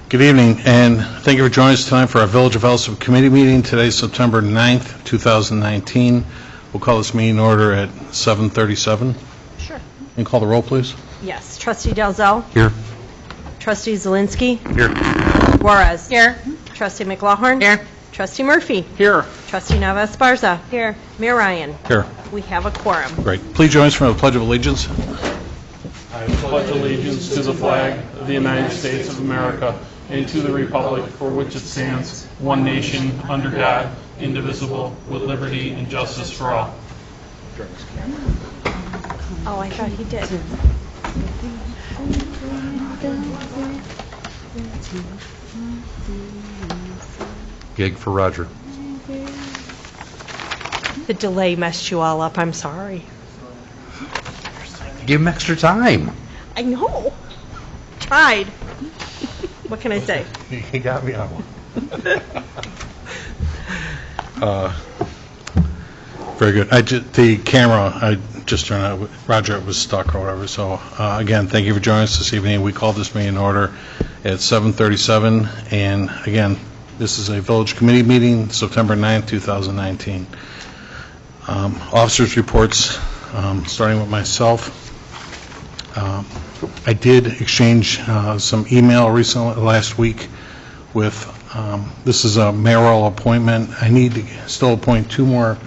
Good evening, and thank you for joining us tonight for our Village of Alsip Committee meeting. Today is September 9th, 2019. We'll call this meeting in order at 7:37. Sure. And call the roll, please. Yes. Trustee Dalzell? Here. Trustee Zielinski? Here. Juarez? Here. Trustee McLaughlin? Here. Trustee Murphy? Here. Trustee Nava Esparza? Here. Mayor Ryan? Here. We have a quorum. Great. Please join us for the Pledge of Allegiance. I pledge allegiance to the flag of the United States of America and to the republic for which it stands, one nation, under God, indivisible, with liberty and justice for all. Oh, I thought he did. Gig for Roger. The delay messed you all up. I'm sorry. Give him extra time. I know. Tried. What can I say? He got me on one. Very good. The camera, I just turned out, Roger, it was stuck or whatever. So, again, thank you for joining us this evening. We called this meeting in order at 7:37. And, again, this is a Village Committee meeting, September 9th, 2019. Officers' reports, starting with myself. I did exchange some email recently, last week, with, this is a mayoral appointment. I need to still appoint 2 more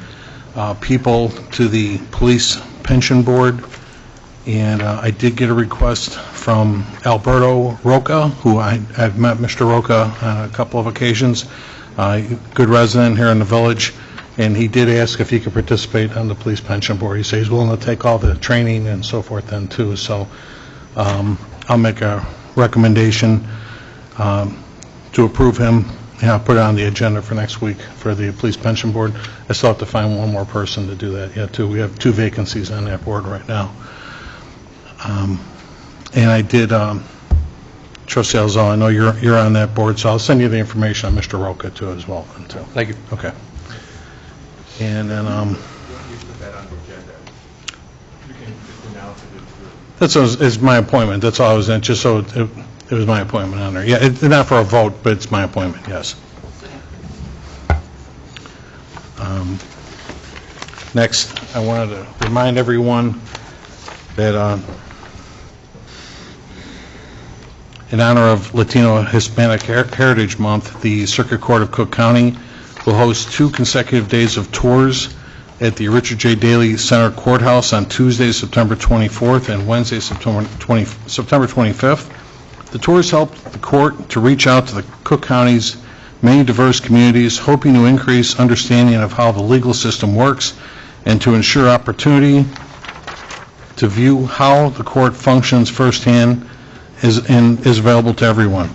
people to the Police Pension Board, and I did get a request from Alberto Roca, who I've met Mr. Roca on a couple of occasions, good resident here in the village, and he did ask if he could participate on the Police Pension Board. He says he's willing to take all the training and so forth then too, so I'll make a recommendation to approve him, and I'll put it on the agenda for next week for the Police Pension Board. I still have to find one more person to do that yet too. We have 2 vacancies on that board right now. And I did, Trustee Alzell, I know you're on that board, so I'll send you the information on Mr. Roca too as well. Too. Thank you. Okay. And then, that's is my appointment. That's all I was in, just so it was my appointment on there. Yeah, it's not for a vote, but it's my appointment, yes. Next, I wanted to remind everyone that in honor of Latino Hispanic Heritage Month, the Circuit Court of Cook County will host 2 consecutive days of tours at the Richard J. Daley Center Courthouse on Tuesday, September 24th and Wednesday, September 25th. The tours help the court to reach out to the Cook County's many diverse communities, hoping to increase understanding of how the legal system works and to ensure opportunity to view how the court functions firsthand is available to everyone.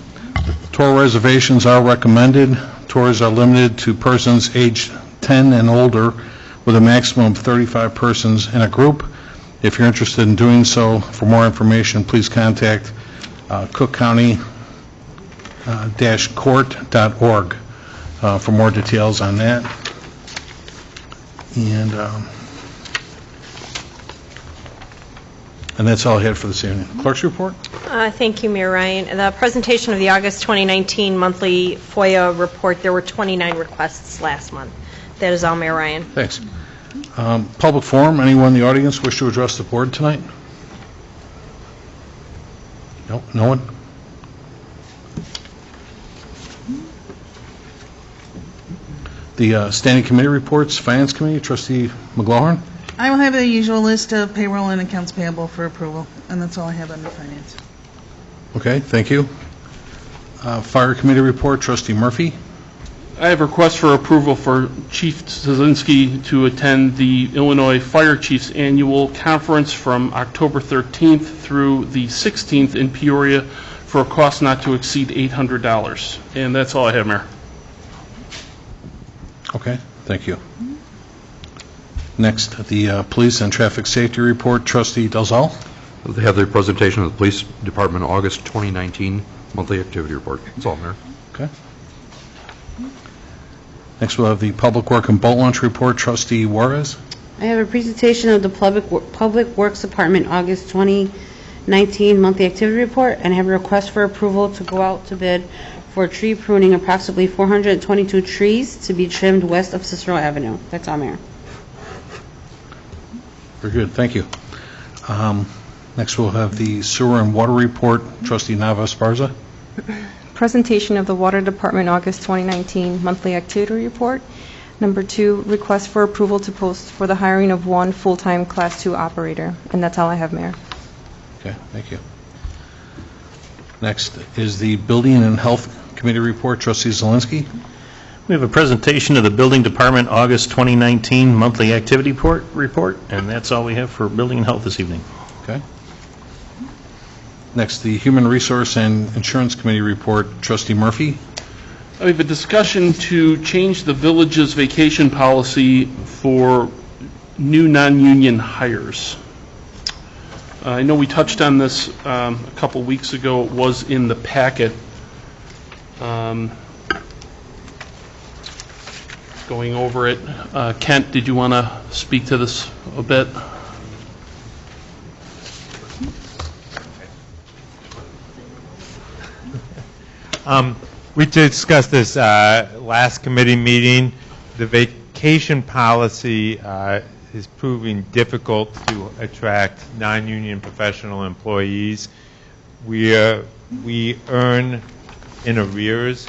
Tour reservations are recommended. Tours are limited to persons aged 10 and older, with a maximum of 35 persons in a group. If you're interested in doing so, for more information, please contact cookcounty-court.org for more details on that. And that's all I had for this evening. Clerk's report? Thank you, Mayor Ryan. The presentation of the August 2019 monthly FOIA report, there were 29 requests last month. That is all, Mayor Ryan. Thanks. Public forum. Anyone in the audience wish to address the board tonight? No? No one? The standing committee reports. Finance Committee, Trustee McLaughlin. I will have the usual list of payroll and accounts payable for approval, and that's all I have under finance. Okay, thank you. Fire Committee report, Trustee Murphy. I have a request for approval for Chief Zielinski to attend the Illinois Fire Chiefs Annual Conference from October 13th through the 16th in Peoria for a cost not to exceed $800. And that's all I have, Mayor. Okay, thank you. Next, the Police and Traffic Safety Report, Trustee Dalzell. They have their presentation of the Police Department August 2019 monthly activity report. That's all, Mayor. Okay. Next, we'll have the Public Work and Boat Launch Report, Trustee Juarez. I have a presentation of the Public Works Department August 2019 19 monthly activity report, and I have a request for approval to go out to bid for tree pruning approximately 422 trees to be trimmed west of Cicero Avenue. That's all, Mayor. Very good, thank you. Next, we'll have the sewer and water report. Trustee Nava Esparza. Presentation of the Water Department August 2019 monthly activity report. Number 2, request for approval to post for the hiring of 1 full-time Class 2 operator. And that's all I have, Mayor. Okay, thank you. Next is the Building and Health Committee report. Trustee Zelinski. We have a presentation of the Building Department August 2019 monthly activity report, and that's all we have for Building and Health this evening. Okay. Next, the Human Resource and Insurance Committee report. Trustee Murphy. We have a discussion to change the village's vacation policy for new non-union hires. I know we touched on this a couple weeks ago. It was in the packet. Going over it. Kent, did you want to speak to this a bit? We discussed this last committee meeting. The vacation policy is proving difficult to attract non-union professional employees. We earn in arrears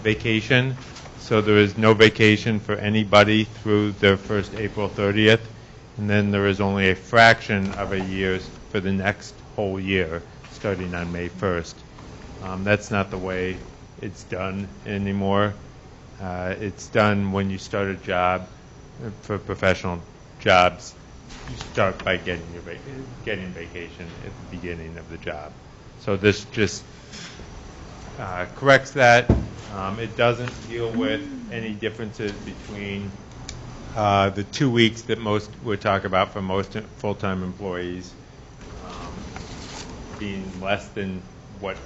vacation, so there is no vacation for anybody through the first April 30th, and then there is only a fraction of a year for the next whole year, starting on May 1st. That's not the way it's done anymore. It's done when you start a job. For professional jobs, you start by getting vacation at the beginning of the job. So this just corrects that. It doesn't deal with any differences between the 2 weeks that most would talk about for most full-time employees being less than what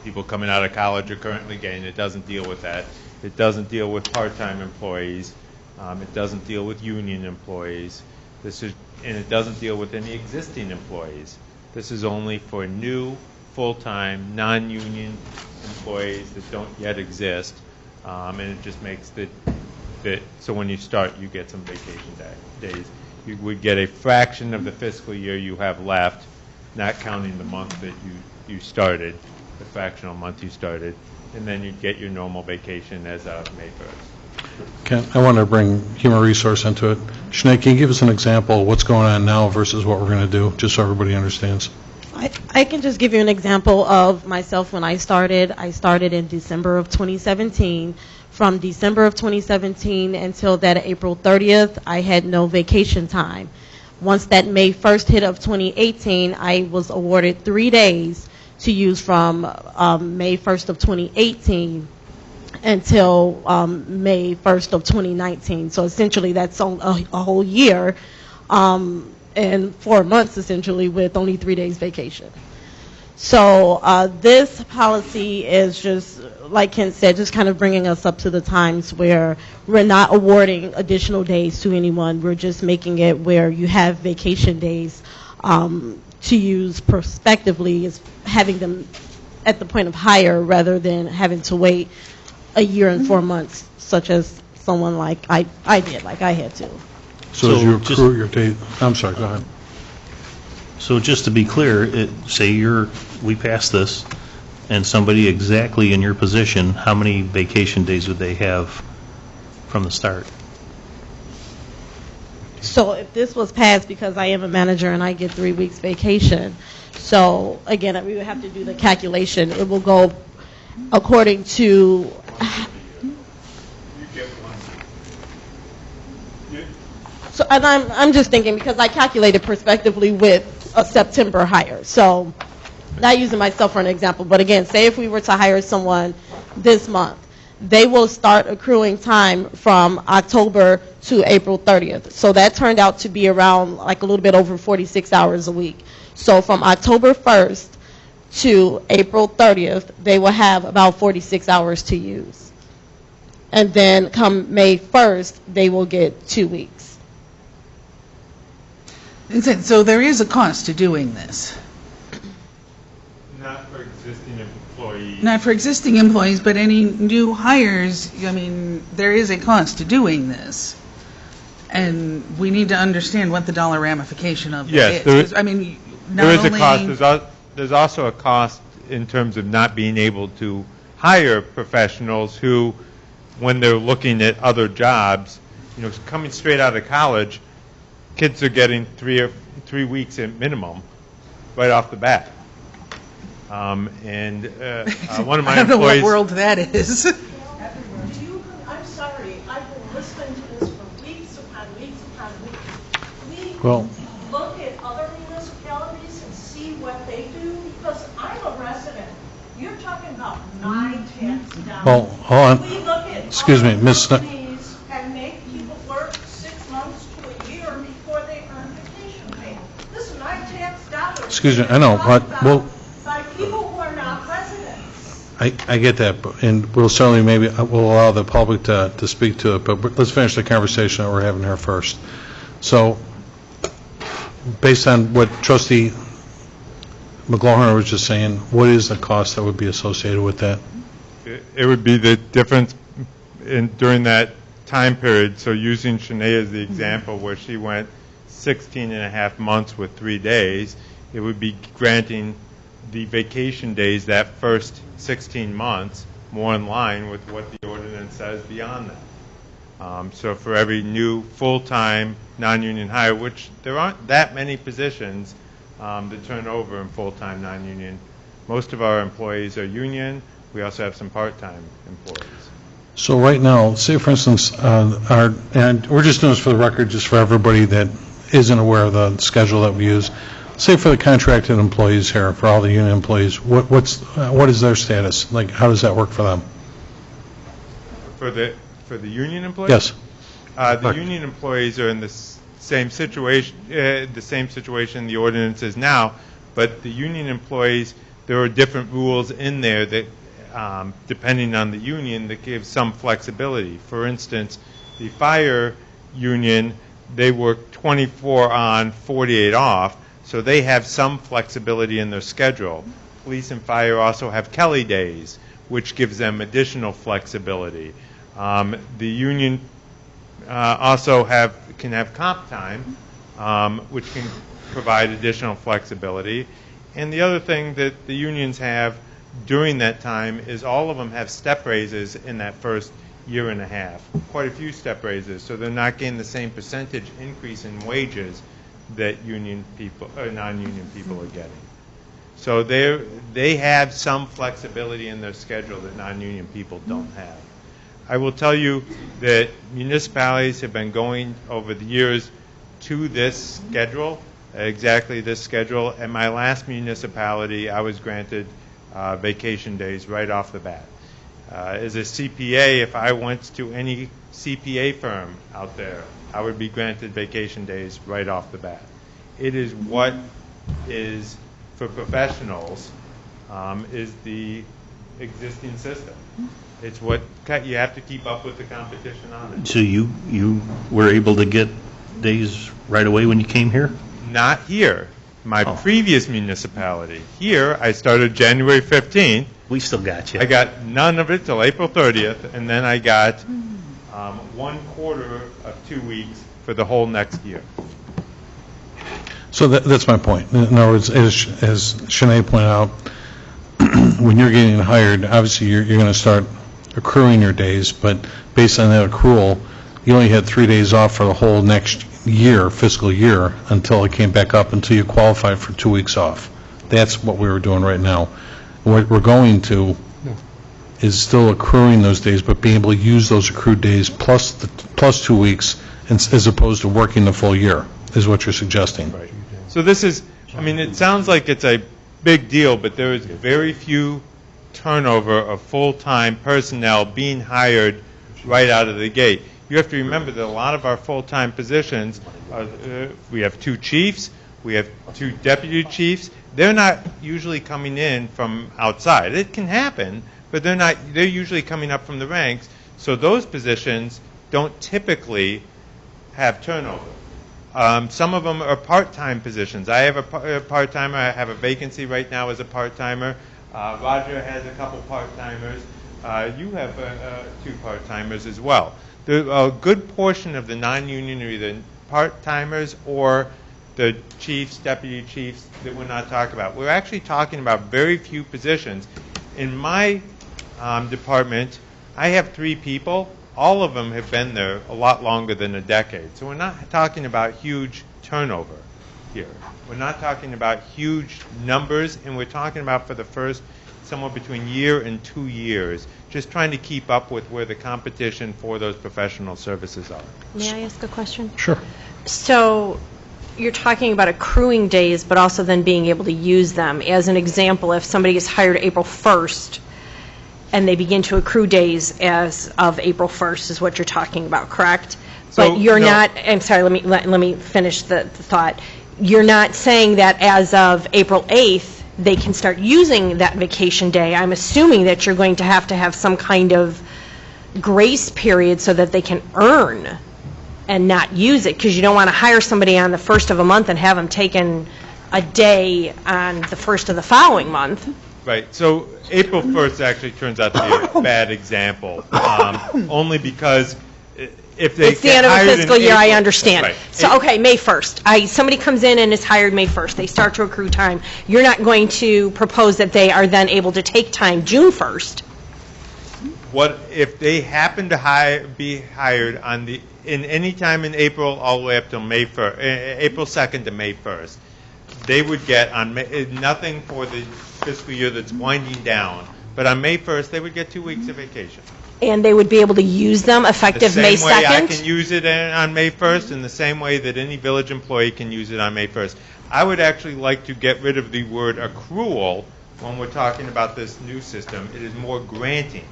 people coming out of college are currently getting. It doesn't deal with that. It doesn't deal with part-time employees. It doesn't deal with union employees. And it doesn't deal with any existing employees. This is only for new, full-time, non-union employees that don't yet exist. And it just makes so when you start, you get some vacation days. You would get a fraction of the fiscal year you have left, not counting the month that you started, the fractional month you started, and then you'd get your normal vacation as of May 1st. Ken, I want to bring human resource into it. Sinead, can you give us an example of what's going on now versus what we're going to do, just so everybody understands? I can just give you an example of myself when I started. I started in December of 2017. From December of 2017 until that April 30th, I had no vacation time. Once that May 1st hit of 2018, I was awarded 3 days to use from May 1st of 2018 until May 1st of 2019. So essentially that's a whole year and 4 months essentially with only 3 days vacation. So this policy is just, like Ken said, just kind of bringing us up to the times where we're not awarding additional days to anyone. We're just making it where you have vacation days to use prospectively, is having them at the point of hire rather than having to wait a year and 4 months, such as someone like I did, like I had to. So as you accrue your date, I'm sorry, go ahead. So just to be clear, say we pass this, and somebody exactly in your position, how many vacation days would they have from the start? So if this was passed, because I am a manager and I get 3 weeks vacation, so again, we would have to do the calculation. It will go according to... So, and I'm just thinking, because I calculated prospectively with a September hire. So not using myself for an example, but again, say if we were to hire someone this month, they will start accruing time from October to April 30th. So that turned out to be around like a little bit over 46 hours a week. So from October 1st to April 30th, they will have about 46 hours to use. And then come May 1st, they will get 2 weeks. So there is a cost to doing this. for existing employees. Not for existing employees, but any new hires, I mean, there is a cost to doing this. And we need to understand what the dollar ramification of Yes, it there is. is- 'Cause, I mean, not There is a only- cost. There's also a cost in terms of not being able to hire professionals who, when they're looking at other jobs, coming straight out of college, kids are getting 3 weeks at minimum right off the bat. One of my I don't know what employees. world that is. I'm sorry, I've been listening to this for weeks upon weeks upon weeks. We Well- look at other municipalities and see what they do, because I'm a resident. You're talking about my tax dollars. Well, hold on. We look at Excuse me, other Ms. Sna- companies and make people work 6 months to a year before they earn vacation pay. This is my tax dollars. Excuse me, I know, but we'll- By people who are not residents. I get that, and we'll certainly we'll allow the public to speak to it, but let's finish the conversation that we're having here first. So, based on what Trustee McGlohan was just saying, what is the cost that would be associated with that? It would be the difference during that time period. So using Shanae as the example where she went 16 and a half months with 3 days, it would be granting the vacation days that first 16 months more in line with what the ordinance says beyond that. So for every new full-time non-union hire, which there aren't that many positions to turn over in full-time non-union. Most of our employees are union. We also have some part-time employees. So right now, say for instance, and we're just doing this for the record, just for everybody that isn't aware of the schedule that we use. Say for the contracted employees here, for all the union employees, what is their status? Like, how does that work for them? For the union employees? Yes. The union employees are in the same situation the ordinance is now, but the union employees, there are different rules in there that, depending on the union, that give some flexibility. For instance, the fire union, they work 24 on, 48 off, so they have some flexibility in their schedule. Police and fire also have Kelly days, which gives them additional flexibility. The union also can have comp time, which can provide additional flexibility. And the other thing that the unions have during that time is all of them have step raises in that first year and a half, quite a few step raises, so they're not getting the same percentage increase in wages that union people or non-union people are getting. So they have some flexibility in their schedule that non-union people don't have. I will tell you that municipalities have been going over the years to this schedule, exactly this schedule. At my last municipality, I was granted vacation days right off the bat. As a CPA, if I went to any CPA firm out there, I would be granted vacation days right off the bat. It is what is, for professionals, is the existing system. It's what you have to keep up with the competition on it. So you were able to get days right away when you came here? Not here. My previous municipality. Here, I started January 15th. We still got you. I got none of it till April 30th, and then I got 1/4 of 2 weeks for the whole next year. So that's my point. In other words, as Shanae pointed out, when you're getting hired, obviously you're going to start accruing your days, but based on that accrual, you only had 3 days off for the whole next year, fiscal year, until it came back up, until you qualified for 2 weeks off. That's what we were doing right now. What we're going to is still accruing those days, but being able to use those accrued days plus 2 weeks as opposed to working the full year, is what you're suggesting. Right. So this is, it sounds like it's a big deal, but there is very few turnover of full-time personnel being hired right out of the gate. You have to remember that a lot of our full-time positions, we have 2 chiefs, we have 2 deputy chiefs. They're not usually coming in from outside. It can happen, but they're usually coming up from the ranks. So those positions don't typically have turnover. Some of them are part-time positions. I have a part-timer. I have a vacancy right now as a part-timer. Roger has a couple part-timers. You have 2 part-timers as well. A good portion of the non-union are either part-timers or the chiefs, deputy chiefs that we're not talking about. We're actually talking about very few positions. In my department, I have 3 people. All of them have been there a lot longer than a decade. So we're not talking about huge turnover here. We're not talking about huge numbers, and we're talking about for the first somewhere between year and 2 years, just trying to keep up with where the competition for those professional services are. May I ask a question? Sure. So you're talking about accruing days, but also then being able to use them. As an example, if somebody is hired April 1st and they begin to accrue days as of April 1st is what you're talking about, correct? So, but you're no. not, I'm sorry, let me finish the thought. You're not saying that as of April 8th, they can start using that vacation day. I'm assuming that you're going to have some kind of grace period so that they can earn and not use it, because you don't want to hire somebody on the 1st of a month and have them taking a day on the 1st of the following month. Right. So April 1st actually turns out to be a bad example, only because if they it's the end of a fiscal year, I understand. Right. So, okay, May 1st. Somebody comes in and is hired May 1st. They start to accrue time. You're not going to propose that they are then able to take time June 1st. What if they happen to be hired in any time in April all the way up to May 1st, April 2nd to May 1st? They would get nothing for the fiscal year that's winding down, but on May 1st they would get 2 weeks of vacation. And they would be able to use them effective May 2nd? The same way I can use it on May 1st, and the same way that any village employee can use it on May 1st. I would actually like to get rid of the word accrual when we're talking about this new system. It is more granting.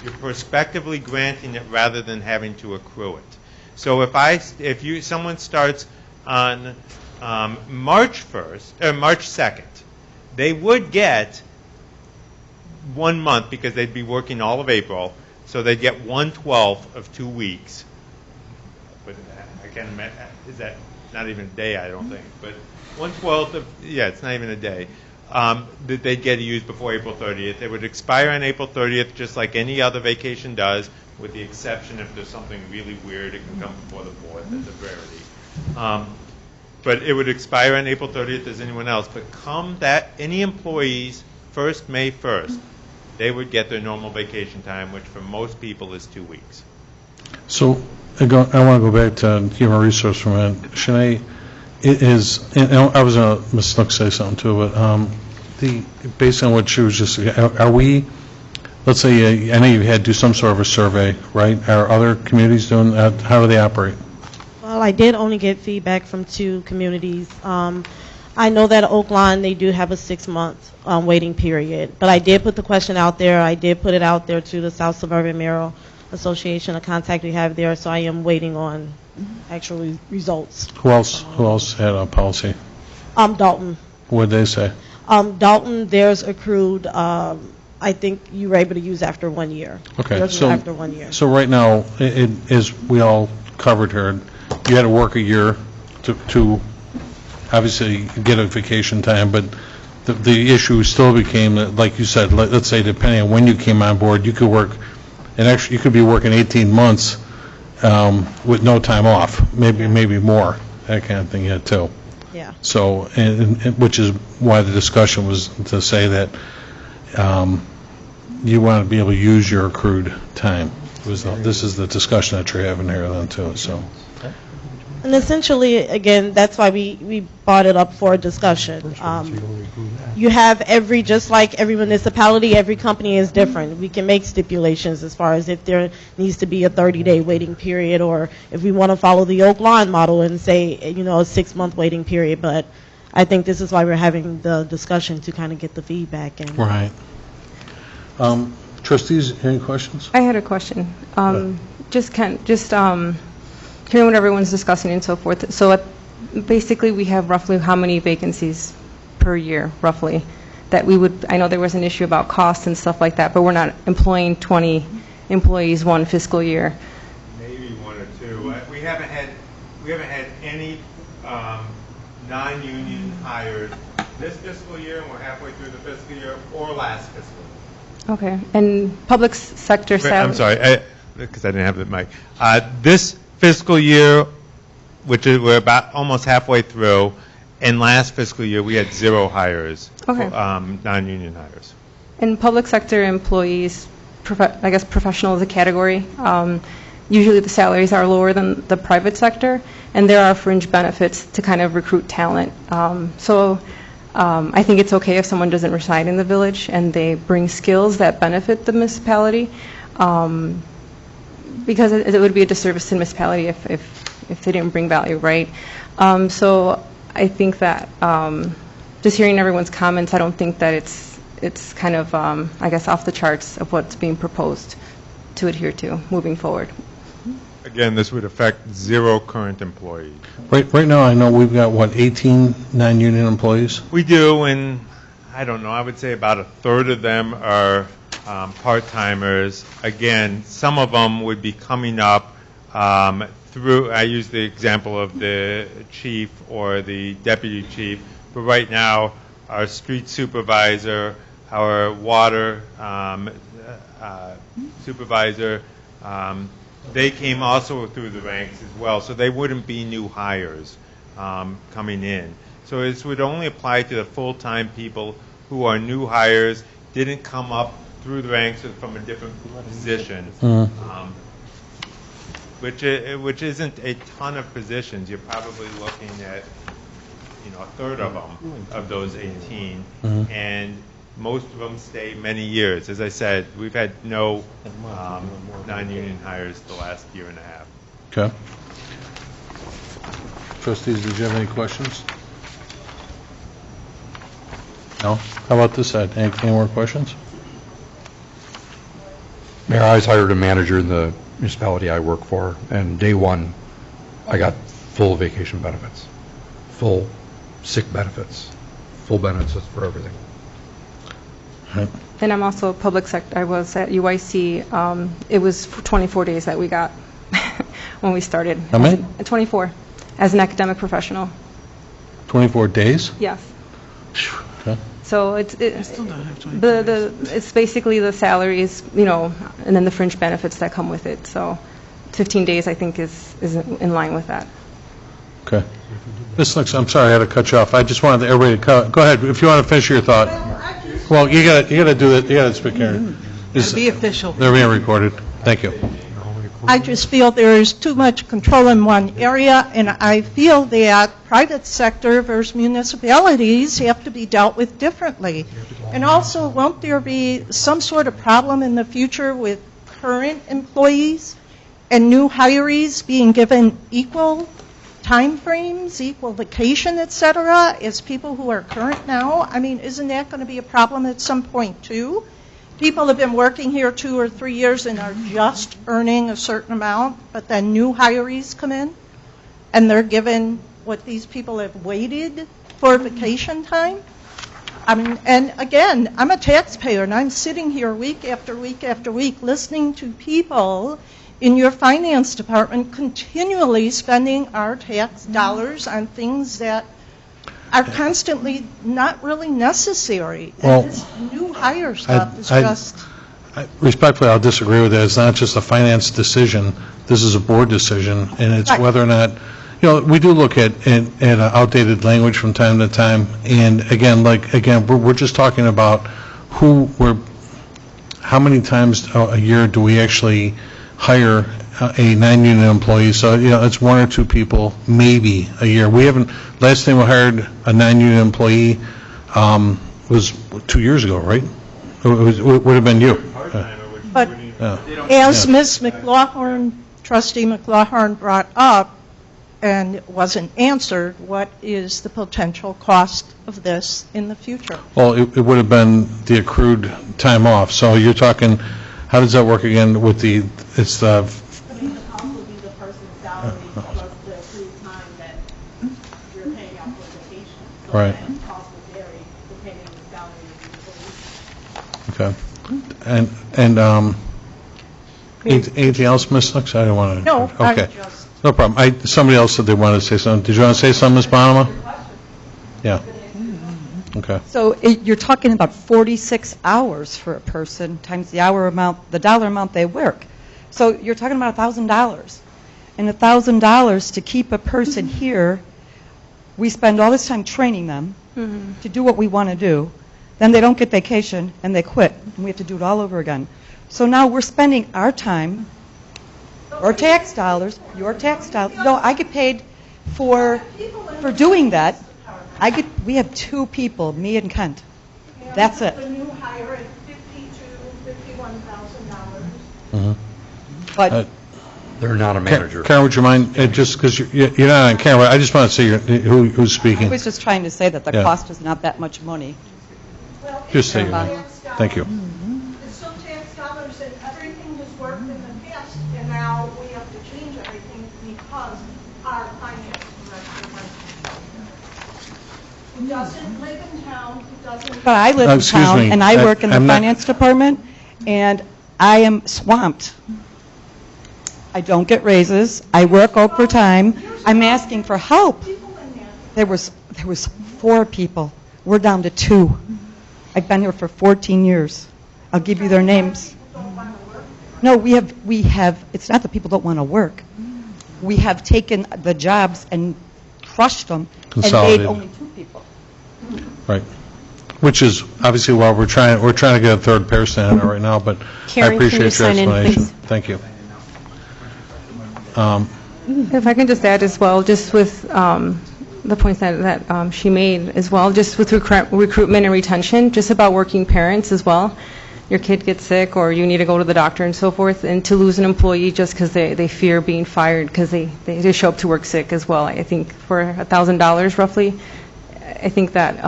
You're prospectively granting it rather than having to accrue it. So if someone starts on March 2nd, they would get 1 month because they'd be working all of April. So they'd get 1/12 of 2 weeks. But I can't imagine, is that not even a day, I don't think. But 1/12 of, it's not even a day, that they'd get to use before April 30th. It would expire on April 30th, just like any other vacation does, with the exception if there's something really weird, it can come before the 4th. That's a rarity. But it would expire on April 30th as anyone else. But come that, any employees first May 1st, they would get their normal vacation time, which for most people is 2 weeks. So I want to go back to human resource for a minute. Shanae, and I was going to, Ms. Snook say something too, but based on what she was just, are we, let's say, I know you had to do some sort of a survey, right? Are other communities doing that? How do they operate? Well, I did only get feedback from 2 communities. I know that Oakland, they do have a 6-month waiting period, but I did put the question out there. I did put it out there to the South Suburban Mayoral Association, a contact we have there, so I am waiting on actual results. Who else had a policy? Dalton. What did they say? Dalton, theirs accrued, I think you were able to use after 1 year. Okay, Theirs so, were after 1 year. so right now, as we all covered here, you had to work a year to obviously get a vacation time, but the issue still became that, like you said, let's say depending on when you came on board, you could work, and actually you could be working 18 months with no time off, maybe more, that kind of thing yet too. Yeah. So, and which is why the discussion was to say that you want to be able to use your accrued time. This is the discussion that you're having here then too, so. And essentially, again, that's why we brought it up for a discussion. You have just like every municipality, every company is different. We can make stipulations as far as if there needs to be a 30-day waiting period, or if we want to follow the Oak Lawn model and say, a 6-month waiting period. But I think this is why we're having the discussion, to kind of get the feedback. Right. Trustees, any questions? I had a question. Hearing what everyone's discussing and so forth. So basically, we have roughly how many vacancies per year, roughly, that we would, I know there was an issue about costs and stuff like that, but we're not employing 20 employees one fiscal year. Maybe 1 or 2. We haven't had any non-union hires this fiscal year, and we're halfway through the fiscal year, or last fiscal year. Okay. And public sector Wait, salary? I'm sorry, because I didn't have the mic. This fiscal year, which is, we're about almost halfway through, and last fiscal year, we had 0 hires, Okay. non-union hires. In public sector employees, I guess professional is a category. Usually the salaries are lower than the private sector, and there are fringe benefits to kind of recruit talent. So I think it's okay if someone doesn't reside in the village and they bring skills that benefit the municipality, because it would be a disservice to the municipality if they didn't bring value, right? So I think that just hearing everyone's comments, I don't think that it's kind of, I guess, off the charts of what's being proposed to adhere to moving forward. Again, this would affect 0 current employees. Right now, I know we've got, 18 non-union employees? We do, and I don't know, I would say about a third of them are part-timers. Again, some of them would be coming up through, I use the example of the chief or the deputy chief, but right now, our street supervisor, our water supervisor, they came also through the ranks as well, so they wouldn't be new hires coming in. So this would only apply to the full-time people who are new hires, didn't come up through the ranks from a different position, which isn't a ton of positions. You're probably looking at, a third of them, of those 18, and most of them stay many years. As I said, we've had no non-union hires the last year and a half. Okay. Trustees, did you have any questions? No? How about this side? Any more questions? Mayor, I was hired a manager in the municipality I work for, and day one, I got full vacation benefits, full sick benefits, full benefits for everything. And I'm also a public sector. I was at UIC. It was 24 days that we got when we started. How many? 24, as an academic professional. 24 days? Yes. Okay. So it's still don't have 24 it's basically the salaries, and then the fringe benefits that come with it. So 15 days, I think, is in line with that. Okay. Ms. Nix, I'm sorry I had to cut you off. I just wanted everybody to go ahead. If you want to finish your thought. Well, you got to do that. You got to speak here. To be official. They're being recorded. Thank you. I just feel there is too much control in one area, and I feel that private sector versus municipalities have to be dealt with differently. And also, won't there be some sort of problem in the future with current employees and new hirees being given equal time frames, equal vacation, et cetera, as people who are current now? I mean, isn't that going to be a problem at some point, too? People have been working here 2 or 3 years and are just earning a certain amount, but then new hirees come in, and they're given what these people have waited for vacation time? I mean, and again, I'm a taxpayer, and I'm sitting here week after week after week listening to people in your finance department continually spending our tax dollars on things that are constantly not really necessary. Well, and this new hire stuff is just... Respectfully, I'll disagree with that. It's not just a finance decision. This is a board decision, and it's Right. whether or not, we do look at outdated language from time to time, and again, we're just talking about how many times a year do we actually hire a non-union employee? So, it's 1 or 2 people, maybe, a year. Last time we hired a non-union employee was 2 years ago, right? It would have been you. But as Ms. McLaughlin, Trustee McLaughlin brought up, and it wasn't answered, what is the potential cost of this in the future? Well, it would have been the accrued time off. So you're talking, how does that work again with the cost would be the person's salary plus the accrued time that you're paying out for vacation. So Right. that cost will vary depending on the salary of the employee. Okay. And anything else, Ms. Nix? I don't want to. No, I Okay. just... No problem. Somebody else said they wanted to say something. Did you want to say something, Ms. Bonema? Yeah. Okay. So you're talking about 46 hours for a person times the hour amount, the dollar amount they work. So you're talking about $1,000. And $1,000 to keep a person here, we spend all this time training them to do what we want to do. Then they don't get vacation and they quit. And we have to do it all over again. So now we're spending our time, our tax dollars, your tax dollars. No, I get paid for doing that. We have 2 people, me and Kent. That's it. The new hire at $51,000. But They're not a manager. Karen, would you mind, just because you're not on camera, I just want to see who's I speaking. was just trying to say that the Yeah. cost is not that much money. Just say, thank you. It's still tax dollars, and everything has worked in the past, and now we have to change everything because our finance director who doesn't live in town, who doesn't... But I live in Excuse town, me, and I work in the I'm not- finance department, and I am swamped. I don't get raises. I work overtime. I'm asking for help. There was 4 people. We're down to 2. I've been here for 14 years. I'll give you their names. No, we have, it's not that people don't want to work. We have taken the jobs and crushed them and made Consolidated. only 2 people. Right. Which is obviously why we're trying to get a third person in it right now, but I Karen, can you appreciate your sign in, explanation. please? Thank you. If I can just add as well, just with the points that she made as well, just with recruitment and retention, just about working parents as well. Your kid gets sick or you need to go to the doctor and so forth, and to lose an employee just because they fear being fired because they just show up to work sick as well. I think for $1,000 roughly, I think that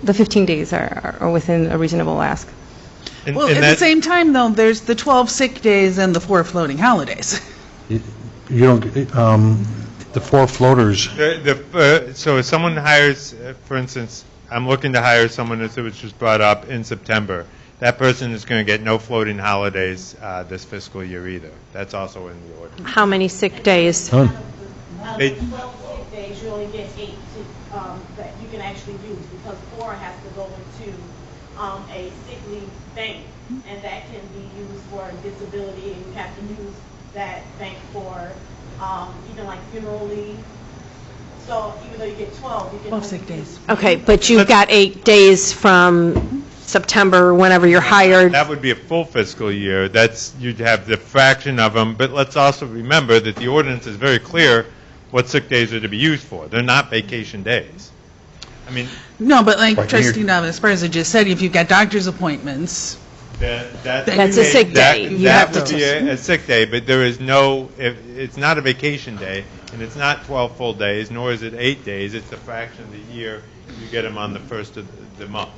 the 15 days are within a reasonable ask. Well, at the same time, though, there's the 12 sick days and the 4 floating holidays. You don't, the 4 floaters, So if someone hires, for instance, I'm looking to hire someone, as it was just brought up, in September. That person is going to get no floating holidays this fiscal year either. That's also in the ordinance. How many sick days? They- 12 sick days, you only get 8 that you can actually use, because 4 has to go into a sick leave bank, and that can be used for disability, and you have to use that bank for even like funeral leave. So even though you get 12, you get 12 sick days. Okay, but you've got 8 days from September, whenever you're hired. That would be a full fiscal year. You'd have the fraction of them, but let's also remember that the ordinance is very clear what sick days are to be used for. They're not vacation days. I mean, No, but like Right, Trustee Esparza just said, if you've got doctor's appointments, That's a sick day. You That have would to- be a sick day, but there is no, it's not a vacation day, and it's not 12 full days, nor is it 8 days. It's a fraction of the year. You get them on the first of the month.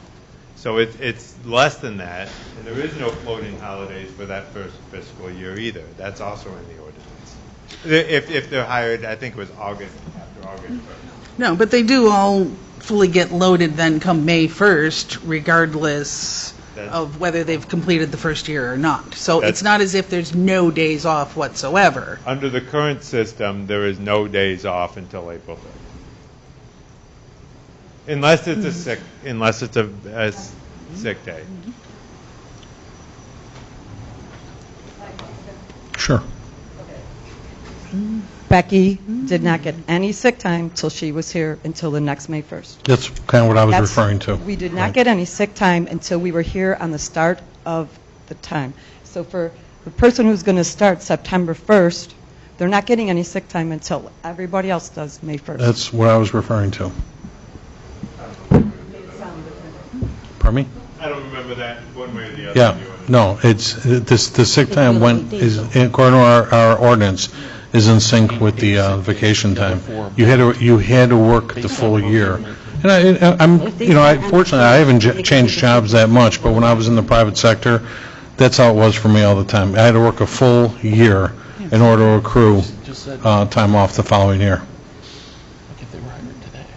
So it's less than that, and there is no floating holidays for that first fiscal year either. That's also in the ordinance. If they're hired, I think it was August, after August 1st. no, but they do all fully get loaded then come May 1st, regardless of whether they've completed the first year or not. So it's not as if there's no days off whatsoever. Under the current system, there is no days off until April 3rd. Unless it's a sick day. sure. Becky did not get any sick time till she was here until the next May 1st. That's kind of what I was That's- referring to. We did not Right. get any sick time until we were here on the start of the time. So for the person who's going to start September 1st, they're not getting any sick time until everybody else does May 1st. That's what I was referring to. Pardon me? I don't remember that one way or the other. Yeah, no, it's, the sick time according to our ordinance, is in sync with the vacation time. You had to work the full year. And fortunately, I haven't changed jobs that much, but when I was in the private sector, that's how it was for me all the time. I had to work a full year in order to accrue time off the following year.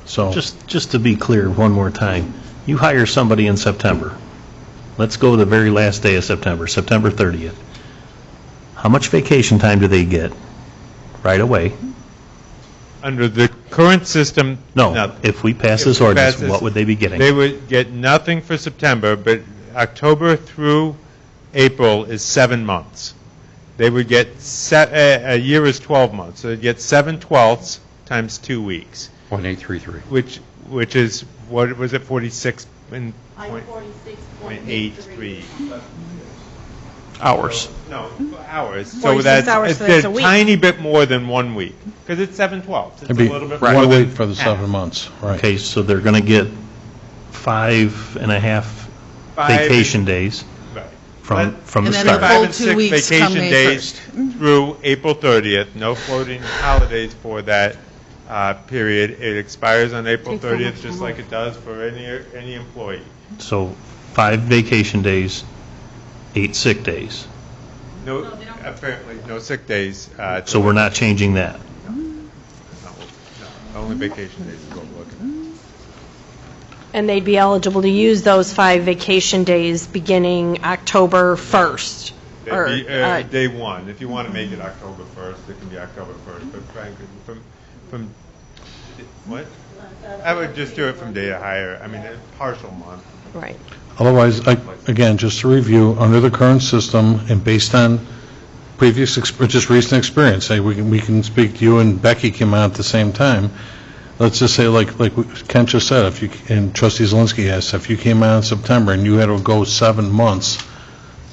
So, Just to be clear, one more time, you hire somebody in September. Let's go the very last day of September, September 30th. How much vacation time do they get right away? Under the current system. No, if we pass this If we ordinance, pass this, what would they be getting? They would get nothing for September, but October through April is 7 months. They would get, a year is 12 months, so they'd get 7/12 times 2 weeks, 0.833. which is, what was it, 46 and Like 0.83? Hours. No, hours. So 46 that's, hours, so it's that's a a week. tiny bit more than 1 week, because it's 7/12. It's a It'd be little bit more one than week for the half. 7 months, right. Okay, so they're going to get 5.5 vacation days Right. from And the then start. the 5 full and 2 6 weeks come vacation May days 1st. through April 30th, no floating holidays for that period. It expires on April Takes so 30th, much just more. like it does for any employee. So 5 vacation days, 8 sick days. No, apparently, no sick days. So we're not changing that. No, only vacation days is what we're looking And they'd be eligible to use those 5 vacation days beginning October 1st. at. Or, That'd be, day one. If you want to make it October 1st, it can be October 1st, but frankly, from, what? I would just do it from day to hire, I mean, a partial month. Right. Otherwise, again, just to review, under the current system and based on previous, just recent experience, say, we can speak to you and Becky came out at the same time. Let's just say, like Kent just said, if you, and Trustee Zelinski asked, if you came out in September and you had to go 7 months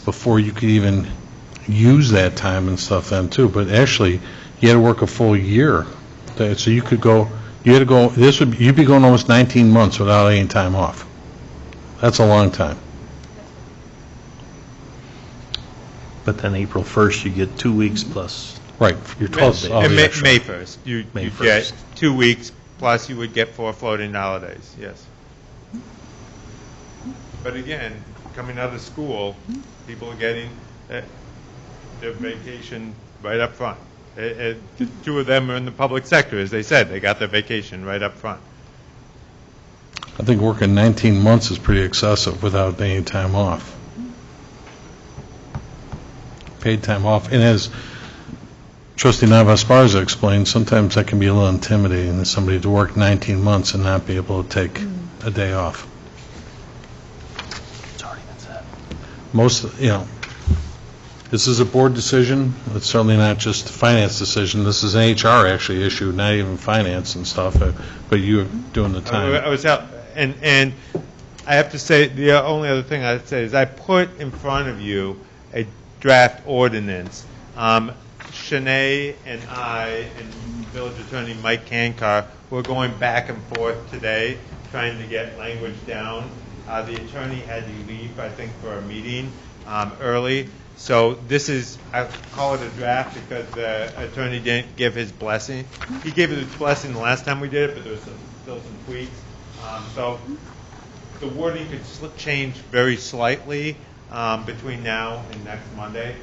before you could even use that time and stuff then too, but actually, you had to work a full year. So you could go, you had to go, you'd be going almost 19 months without any time off. That's a long time. But then April 1st, you get 2 weeks plus. Right, your 12 days. all And the May extra. May 1st, you May get 1st. 2 weeks, plus you would get 4 floating holidays, yes. But again, coming out of school, people are getting their vacation right up front. The 2 of them are in the public sector, as they said, they got their vacation right up front. I think working 19 months is pretty excessive without any time off. Paid time off, and as Trustee Navasparza explained, sometimes that can be a little intimidating to somebody to work 19 months and not be able to take a day off. It's already been said. Most, this is a board decision. It's certainly not just a finance decision. This is an HR actually issue, not even finance and stuff, but you're doing the time. I was out, and I have to say, the only other thing I'd say is I put in front of you a draft ordinance. Shanae and I and Village Attorney Mike Kankar were going back and forth today, trying to get language down. The attorney had to leave, I think, for a meeting early. So this is, I call it a draft because the attorney didn't give his blessing. He gave his blessing the last time we did it, but there was still some tweaks. So the wording could change very slightly between now and next Monday.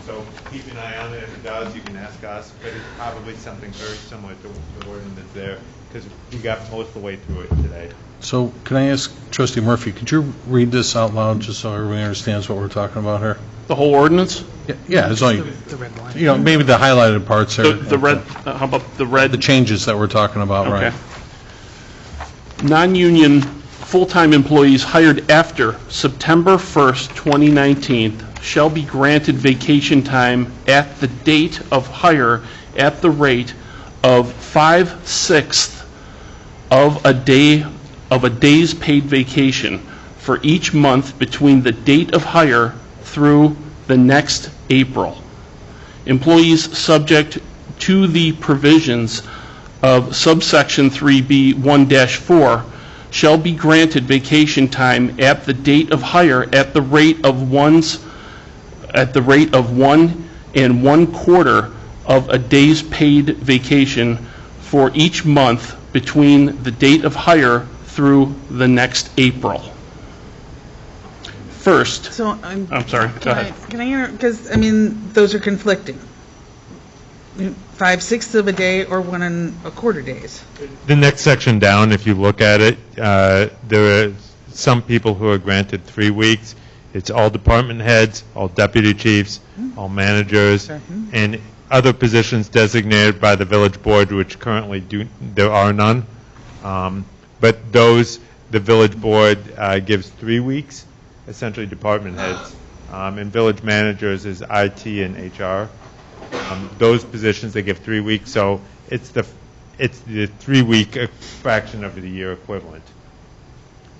So keep an eye on it. If it does, you can ask us, but it's probably something very similar to the wording that's there, because we got most of the way through it today. So can I ask Trustee Murphy, could you read this out loud just so everybody understands what we're talking about here? The whole ordinance? Yeah, it's only, maybe the highlighted parts there. The red, how about the red? The changes that we're talking about, right? Okay. Non-union full-time employees hired after September 1st, 2019 shall be granted vacation time at the date of hire at the rate of 5/6 of a day's paid vacation for each month between the date of hire through the next April. Employees subject to the provisions of subsection 3B 1-4 shall be granted vacation time at the date of hire at the rate of 1 1/4 of a day's paid vacation for each month between the date of hire through the next April. First, So I'm sorry, go ahead. Can I, because, those are conflicting. 5/6 of a day or 1 1/4 days. The next section down, if you look at it, there are some people who are granted 3 weeks. It's all department heads, all deputy chiefs, all managers, and other positions designated by the village board, which currently there are none. But those, the village board gives 3 weeks, essentially department heads, and village managers is IT and HR. Those positions, they give 3 weeks, so it's the 3-week fraction of the year equivalent.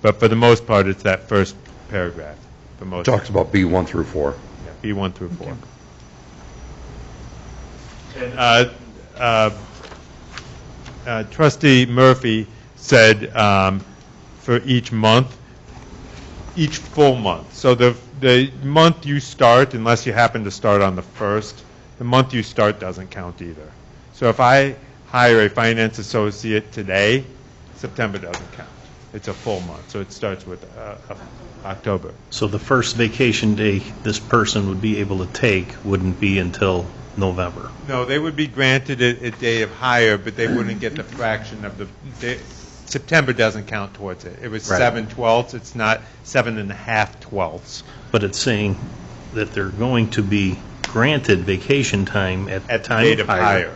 But for the most part, it's that first paragraph. For most Talks about B1 through 4. yeah, B1 through 4. And Trustee Murphy said for each month, each full month. So the month you start, unless you happen to start on the 1st, the month you start doesn't count either. So if I hire a finance associate today, September doesn't count. It's a full month, so it starts with October. So the first vacation day this person would be able to take wouldn't be until November. No, they would be granted a day of hire, but they wouldn't get the fraction of the, September doesn't count towards it. It was Right. 7/12, it's not 7.5/12. But it's saying that they're going to be granted vacation time at At the time date of hire.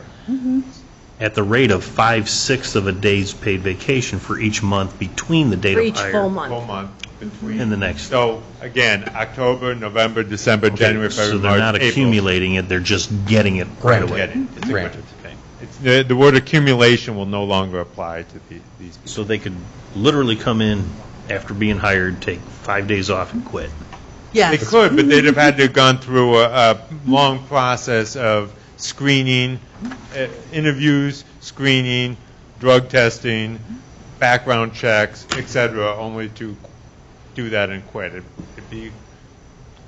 at the rate of 5/6 of a day's paid vacation for each month between the date For of each hire full month. Full month between. and the next. So, again, October, November, December, Okay, January, February, so they're March, not April. accumulating it, they're just getting it right Granted. away. Get it. It's Granted. Okay. It's, the word accumulation will no longer apply to these people. So they could literally come in after being hired, take 5 days off and quit. They Yes. could, but they'd have had to have gone through a long process of screening, interviews, screening, drug testing, background checks, et cetera, only to do that and quit. It'd be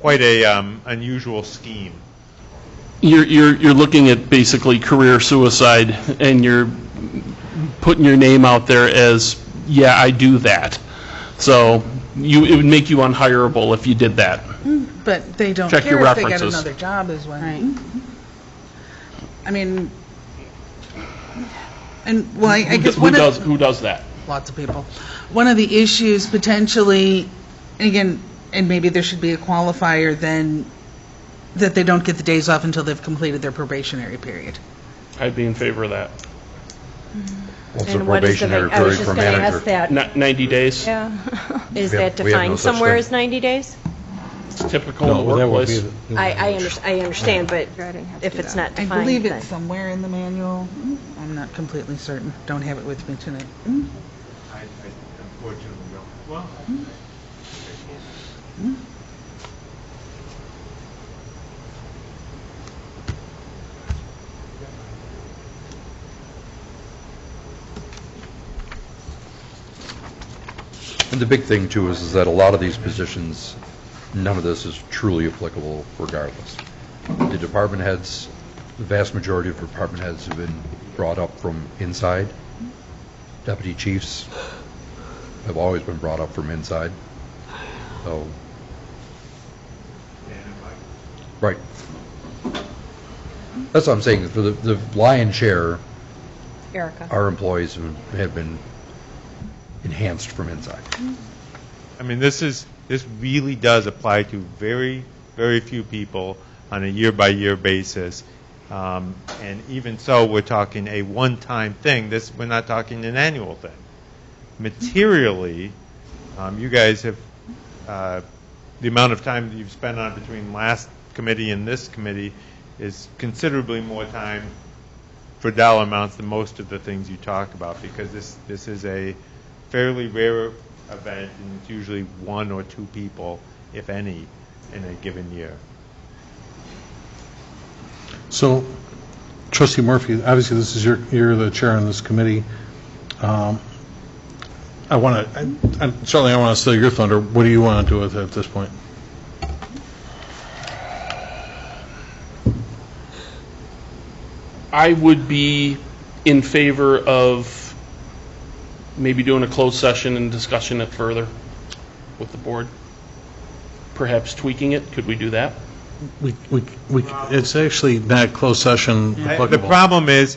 quite a unusual scheme. You're looking at basically career suicide, and you're putting your name out there as, yeah, I do that. So it would make you unhireable if you did that. But they don't Check care your if they get references. another job as well. Right. I mean, and, well, I guess one of... Who does that? Lots of people. One of the issues potentially, and again, and maybe there should be a qualifier then, that they don't get the days off until they've completed their probationary period. I'd be in favor of that. What's the And what is the, probationary I was period just for going to manager? ask that. 90 days, Yeah. Is We have- that we have no defined such somewhere thing. as 90 days? it's typical in the No, that would workplace. be, I understand, but if it's not I defined, believe then... it's somewhere in the manual. I'm not completely certain. Don't have it with me tonight. I unfortunately don't. Well, And the big thing, too, is that a lot of these positions, none of this is truly applicable regardless. The department heads, the vast majority of department heads have been brought up from inside. Deputy chiefs have always been brought up from inside. So, right. That's what I'm saying. For the lion's share, Erica. our employees have been enhanced from inside. I mean, this really does apply to very, very few people on a year-by-year basis. And even so, we're talking a one-time thing. We're not talking an annual thing. Materially, you guys have, the amount of time that you've spent on between last committee and this committee is considerably more time for dollar amounts than most of the things you talk about, because this is a fairly rare event, and it's usually 1 or 2 people, if any, in a given year. So, Trustee Murphy, obviously this is you're the chair on this committee. I certainly want to steal your thunder. What do you want to do with it at this point? I would be in favor of maybe doing a closed session and discussing it further with the board. Perhaps tweaking it. Could we do that? It's actually not closed session The applicable. problem is,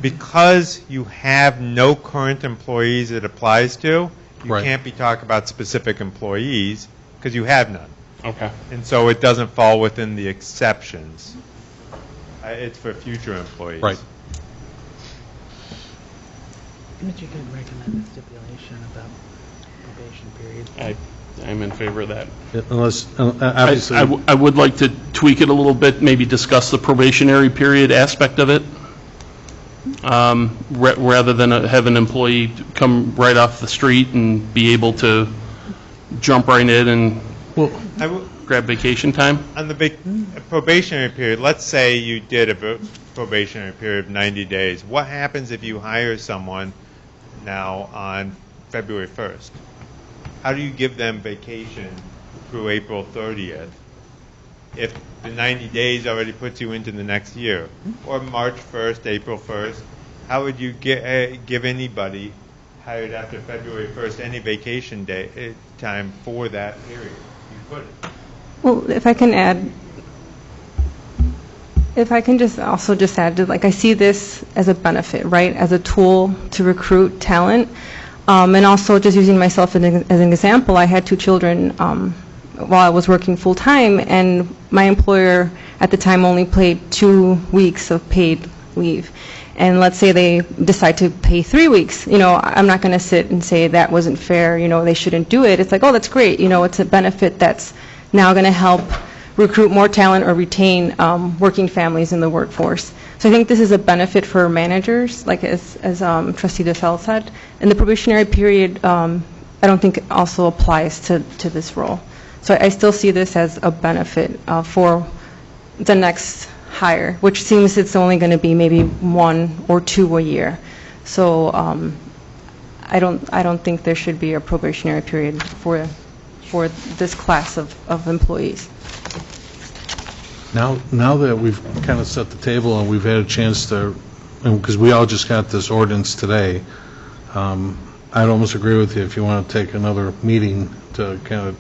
because you have no current employees it applies to, you Right. can't be talking about specific employees, because you have none. Okay. And so it doesn't fall within the exceptions. It's for future employees. Right. But you could recommend a stipulation about probation period. I'm in favor of that. Unless, obviously... I would like to tweak it a little bit, maybe discuss the probationary period aspect of it, rather than have an employee come right off the street and be able to jump right in and grab vacation time. On the probationary period, let's say you did a probationary period of 90 days. What happens if you hire someone now on February 1st? How do you give them vacation through April 30th if the 90 days already puts you into the next year? Or March 1st, April 1st? How would you give anybody hired after February 1st any vacation day time for that period? You couldn't. Well, if I can add, if I can just also just add, like, I see this as a benefit, right, as a tool to recruit talent. And also, just using myself as an example, I had 2 children while I was working full-time, and my employer at the time only paid 2 weeks of paid leave. And let's say they decide to pay 3 weeks. I'm not going to sit and say that wasn't fair, they shouldn't do it. It's like, oh, that's great. It's a benefit that's now going to help recruit more talent or retain working families in the workforce. So I think this is a benefit for managers, like as Trustee DeSalle said. And the probationary period, I don't think also applies to this role. So I still see this as a benefit for the next hire, which seems it's only going to be maybe 1 or 2 a year. So I don't think there should be a probationary period for this class of employees. Now that we've kind of set the table and we've had a chance to, because we all just got this ordinance today, I'd almost agree with you if you want to take another meeting to kind of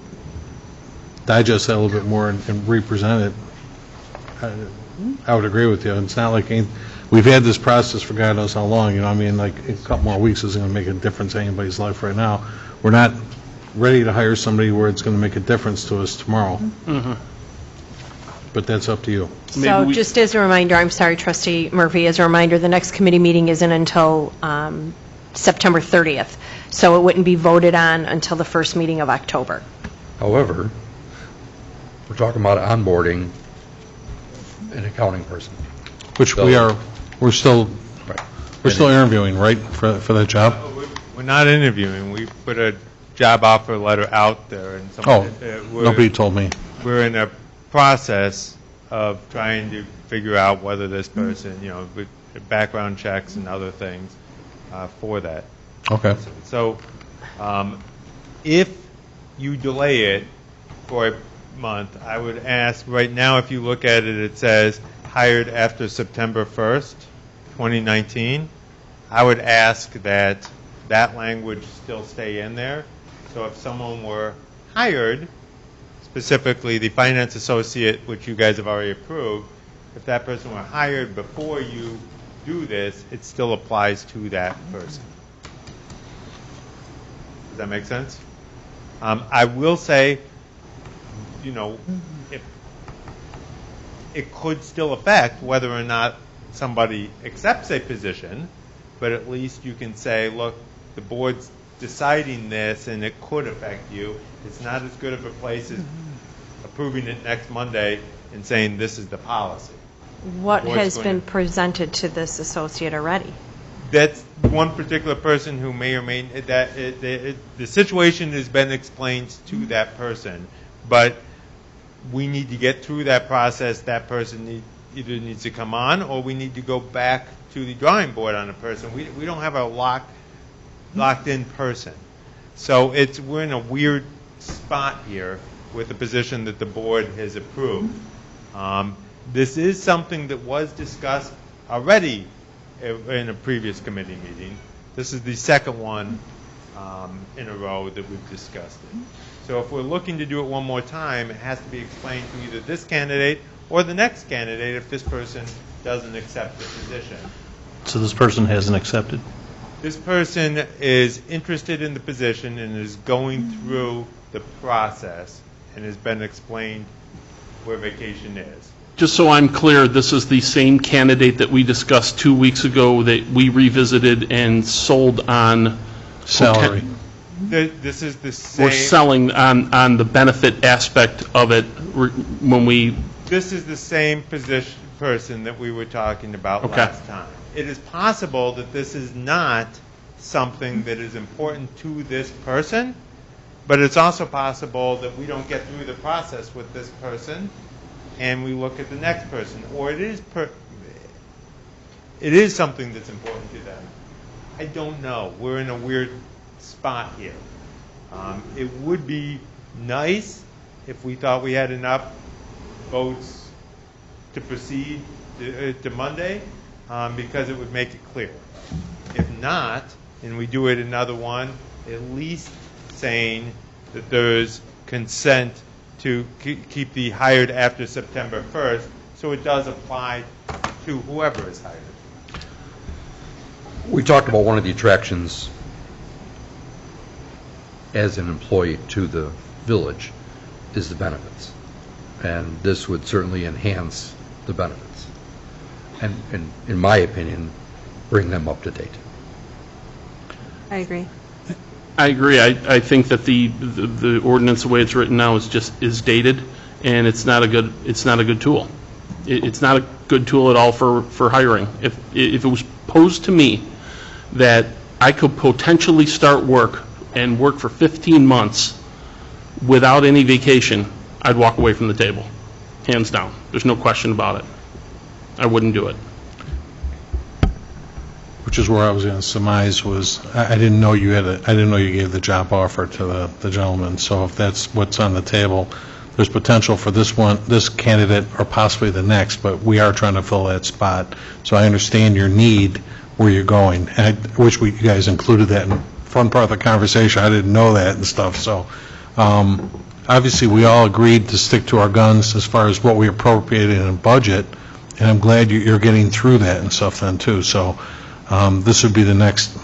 digest that a little bit more and represent it. I would agree with you. It's not like we've had this process for God knows how long. Like a couple more weeks isn't going to make a difference in anybody's life right now. We're not ready to hire somebody where it's going to make a difference to us tomorrow. Mm-hmm. But that's up to you. So just as a reminder, I'm sorry, Trustee Murphy, as a reminder, the next committee meeting isn't until September 30th, so it wouldn't be voted on until the first meeting of October. However, we're talking about onboarding an accounting person. Which we're still interviewing, right, for that job? We're not interviewing. We put a job offer letter out there. And nobody told me. We're in a process of trying to figure out whether this person, with background checks and other things for that. Okay. So if you delay it for a month, I would ask, right now, if you look at it, it says hired after September 1st, 2019. I would ask that language still stay in there. So if someone were hired, specifically the finance associate, which you guys have already approved, if that person were hired before you do this, it still applies to that person. Does that make sense? I will say, if it could still affect whether or not somebody accepts a position, but at least you can say, look, the board's deciding this and it could affect you. It's not as good of a place as approving it next Monday and saying this is the policy. What has been presented to this associate already? That's one particular person who may or may the situation has been explained to that person, but we need to get through that process. That person either needs to come on or we need to go back to the drawing board on a person. We don't have a locked in person. So we're in a weird spot here with the position that the board has approved. This is something that was discussed already in a previous committee meeting. This is the second one in a row that we've discussed it. So if we're looking to do it one more time, it has to be explained to either this candidate or the next candidate if this person doesn't accept the position. So this person hasn't accepted? This person is interested in the position and is going through the process and has been explained where vacation is. Just so I'm clear, this is the same candidate that we discussed 2 weeks ago that we revisited and sold on Salary. This is the same. We're selling on the benefit aspect of it when we, This is the same person that we were talking about last time. It is possible that this is not something that is important to this person, but it's also possible that we don't get through the process with this person and we look at the next person. Or it is something that's important to them. I don't know. We're in a weird spot here. It would be nice if we thought we had enough votes to proceed to Monday, because it would make it clear. If not, and we do it another one, at least saying that there's consent to keep the hired after September 1st, so it does apply to whoever is hired. We talked about one of the attractions as an employee to the village is the benefits. And this would certainly enhance the benefits. And in my opinion, bring them up to date. I agree. I agree. I think that the ordinance, the way it's written now, is dated, and it's not a good tool. It's not a good tool at all for hiring. If it was posed to me that I could potentially start work and work for 15 months without any vacation, I'd walk away from the table, hands down. There's no question about it. I wouldn't do it. Which is where I was going to surmise was, I didn't know you gave the job offer to the gentleman. So if that's what's on the table, there's potential for this candidate or possibly the next, but we are trying to fill that spot. So I understand your need, where you're going. And I wish you guys included that in the front part of the conversation. I didn't know that and stuff. So obviously we all agreed to stick to our guns as far as what we appropriated in a budget, and I'm glad you're getting through that and stuff then too. So this would be the next,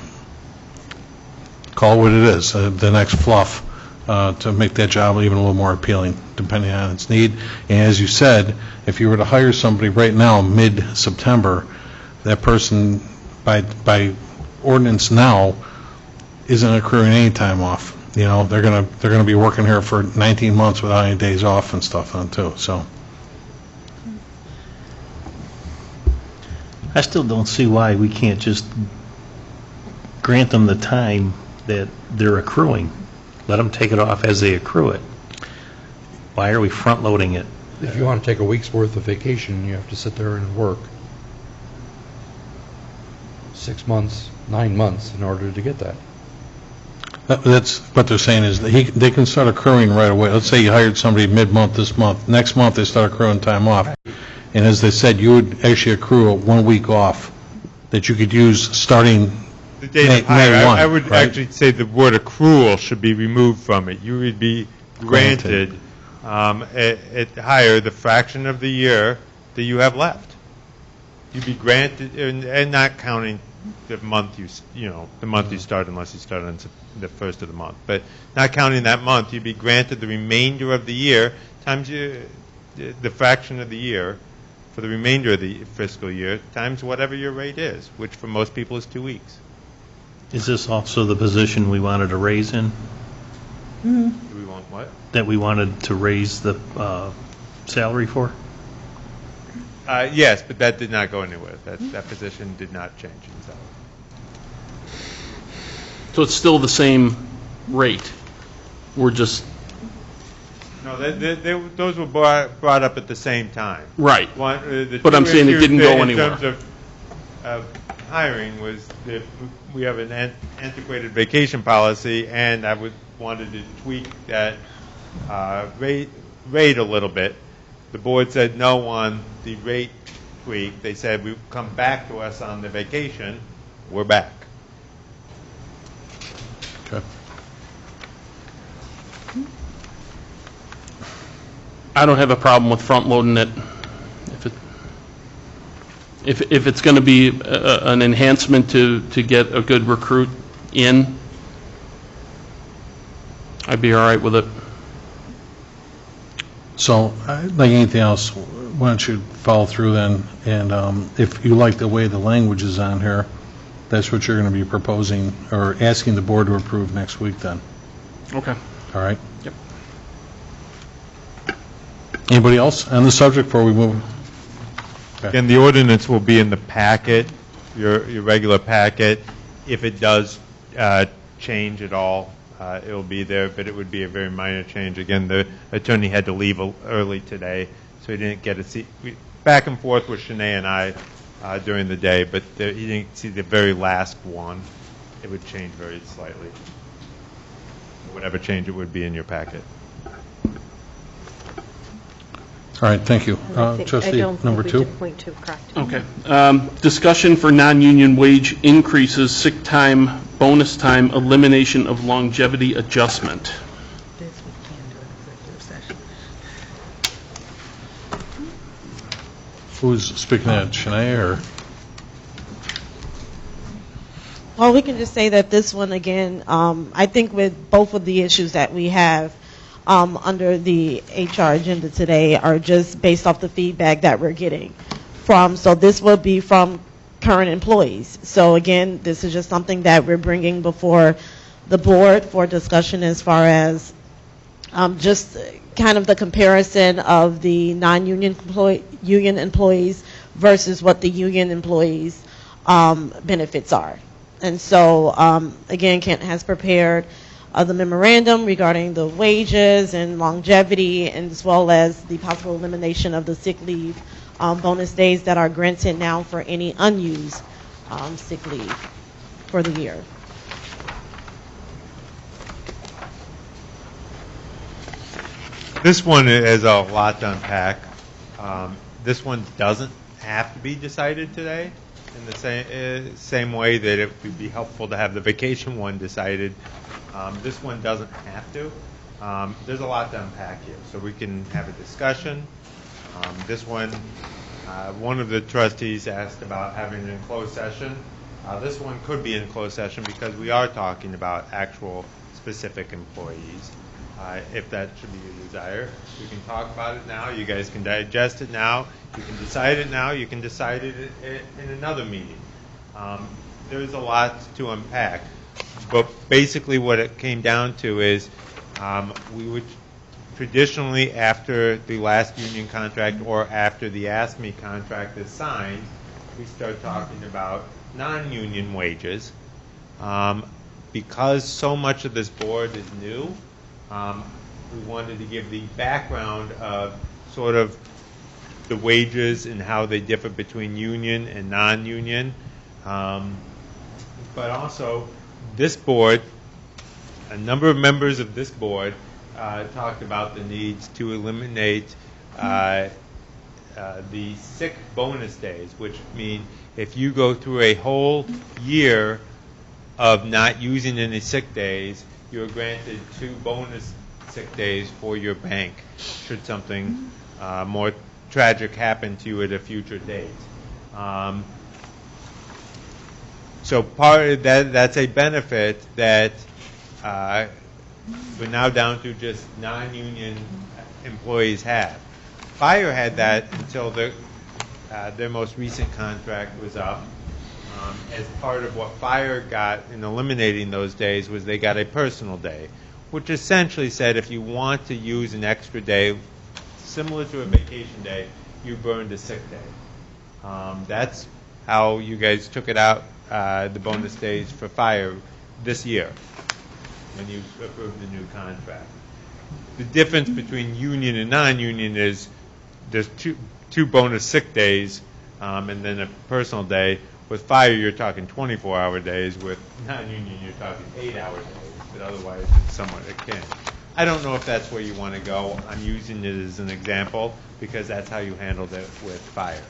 call it what it is, the next fluff to make that job even a little more appealing, depending on its need. And as you said, if you were to hire somebody right now, mid-September, that person, by ordinance now, isn't accruing any time off. You know, they're gonna be working here for 19 months without any days off and stuff then too. So. I still don't see why we can't just grant them the time that they're accruing. Let them take it off as they accrue it. Why are we front-loading it? If you want to take a week's worth of vacation, you have to sit there and work 6 months, 9 months in order to get that. That's what they're saying is they can start accruing right away. Let's say you hired somebody mid-month this month. Next month, they start accruing time off. And as they said, you would actually accrue 1 week off that you could use starting The date May of hire, 1, I would right? actually say the word accrual should be removed from it. You would be granted at hire the fraction of the year that you have left. You'd be granted, and not counting the month the month you start, unless you start on the first of the month. But not counting that month, you'd be granted the remainder of the year times the fraction of the year for the remainder of the fiscal year times whatever your rate is, which for most people is 2 weeks. Is this also the position we wanted to raise in? Do we want what? That we wanted to raise the salary for? Yes, but that did not go anywhere. That position did not change in salary. So it's still the same rate. We're just, No, those were brought up at the same time. right. The But I'm two saying it issues didn't go in anywhere. terms of hiring was that we have an antiquated vacation policy, and I wanted to tweak that rate a little bit. The board said no on the rate tweak. They said we'd come back to us on the vacation. We're back. Okay. I don't have a problem with front-loading it. If it's going to be an enhancement to get a good recruit in, I'd be all right with it. So, like anything else, why don't you follow through then, and if you like the way the language is on here, that's what you're going to be proposing, or asking the board to approve next week then, Okay. all right? Yep. Anybody else on the subject before we move? Okay. And the ordinance will be in the packet, your regular packet. If it does change at all, it'll be there, but it would be a very minor change. Again, the attorney had to leave early today, so he didn't get to see, back and forth with Shanae and I during the day, but he didn't see the very last one. It would change very slightly. Whatever change it would be in your packet. All right, thank you. I Trustee don't think number we 2? did point 2, correct. Okay. Discussion for non-union wage increases, sick time, bonus time, elimination of longevity adjustment. This we can do in executive session. Who's speaking at Shanae, or? Well, we can just say that this one, again, I think with both of the issues that we have under the HR agenda today are just based off the feedback that we're getting from, so this will be from current employees. So again, this is just something that we're bringing before the board for discussion as far as just kind of the comparison of the non-union union employees versus what the union employees' benefits are. And so, again, Kent has prepared the memorandum regarding the wages and longevity, and as well as the possible elimination of the sick leave bonus days that are granted now for any unused sick leave for the year. This one has a lot to unpack. This one doesn't have to be decided today, in the same way that it would be helpful to have the vacation one decided. This one doesn't have to. There's a lot to unpack here, so we can have a discussion. This one, one of the trustees asked about having it in closed session. This one could be in closed session because we are talking about actual specific employees. If that should be your desire, we can talk about it now. You guys can digest it now. You can decide it now. You can decide it in another meeting. There's a lot to unpack. But basically what it came down to is we would traditionally, after the last union contract or after the ASME contract is signed, we start talking about non-union wages. Because so much of this board is new, we wanted to give the background of sort of the wages and how they differ between union and non-union. But also, this board, a number of members of this board talked about the needs to eliminate the sick bonus days, which mean if you go through a whole year of not using any sick days, you're granted 2 bonus sick days for your bank should something more tragic happen to you at a future date. So part of that's a benefit that we're now down to just non-union employees have. Fire had that until their most recent contract was up. As part of what Fire got in eliminating those days was they got a personal day, which essentially said if you want to use an extra day, similar to a vacation day, you burned a sick day. That's how you guys took it out, the bonus days for Fire this year when you approved the new contract. The difference between union and non-union is there's two bonus sick days and then a personal day. With Fire, you're talking 24-hour days. With non-union, you're talking 8-hour days, but otherwise it's somewhat akin. I don't know if that's where you want to go. I'm using it as an example because that's how you handled it with Fire.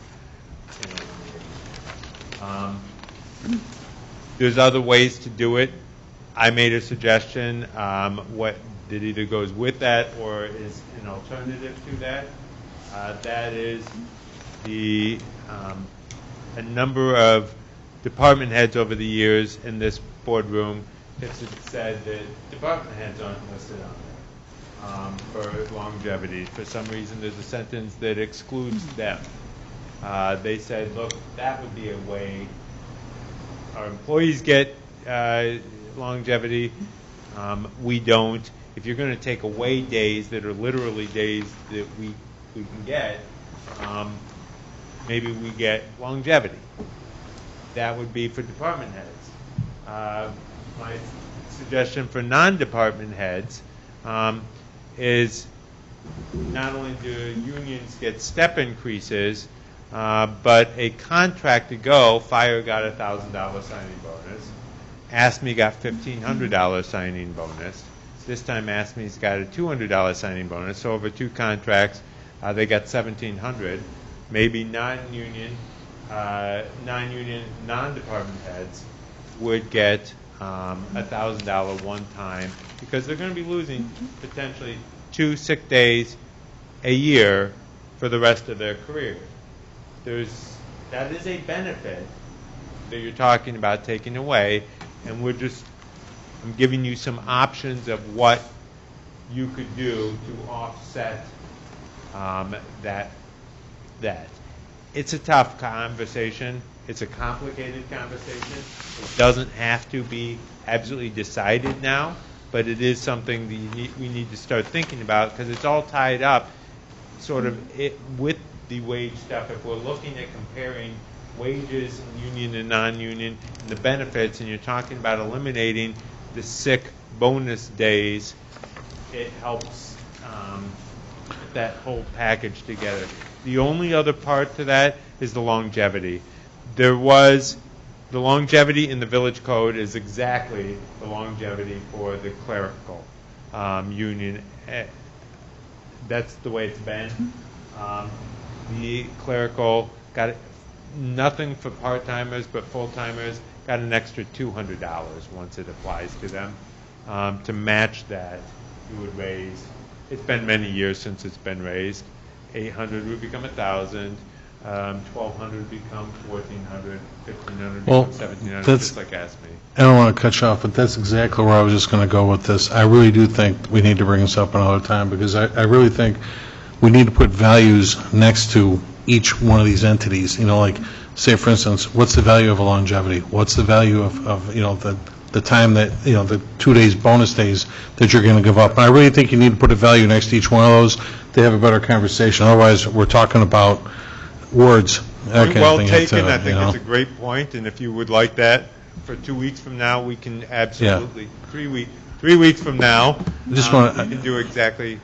There's other ways to do it. I made a suggestion what that either goes with that or is an alternative to that. That is the a number of department heads over the years in this boardroom have said that department heads aren't listed on for longevity. For some reason, there's a sentence that excludes them. They said, look, that would be a way our employees get longevity. We don't. If you're going to take away days that are literally days that we can get, maybe we get longevity. That would be for department heads. My suggestion for non-department heads is not only do unions get step increases, but a contract ago, fire got a $1,000 signing bonus. ASME got $1,500 signing bonus. This time ASME's got a $200 signing bonus. So over 2 contracts, they got $1,700. Maybe non-union, non-department heads would get $1,000 one time because they're going to be losing potentially 2 sick days a year for the rest of their career. That is a benefit that you're talking about taking away, and I'm giving you some options of what you could do to offset that. It's a tough conversation. It's a complicated conversation. It doesn't have to be absolutely decided now, but it is something that we need to start thinking about because it's all tied up sort of with the wage stuff. If we're looking at comparing wages, union and non-union, and the benefits, and you're talking about eliminating the sick bonus days, it helps put that whole package together. The only other part to that is the longevity. The longevity in the village code is exactly the longevity for the clerical union. That's the way it's been. The clerical got nothing for part-timers, but full-timers got an extra $200 once it applies to them. To match that, you would raise, it's been many years since it's been raised, $800 would become $1,000, $1,200 would become $1,400, $1,500 would become $1,700, just like ASME. I don't want to cut you off, but that's exactly where I was just going to go with this. I really do think we need to bring this up another time because I really think we need to put values next to each one of these entities. You know, like, say, for instance, what's the value of a longevity? What's the value of you know, the time that, you know, the 2 days bonus days that you're going to give up? And I really think you need to put a value next to each one of those to have a better conversation. Otherwise, we're talking about words. Well taken. I think it's a great point, and if you would like that for 2 weeks from now, we can absolutely, 3 weeks from now, we can do exactly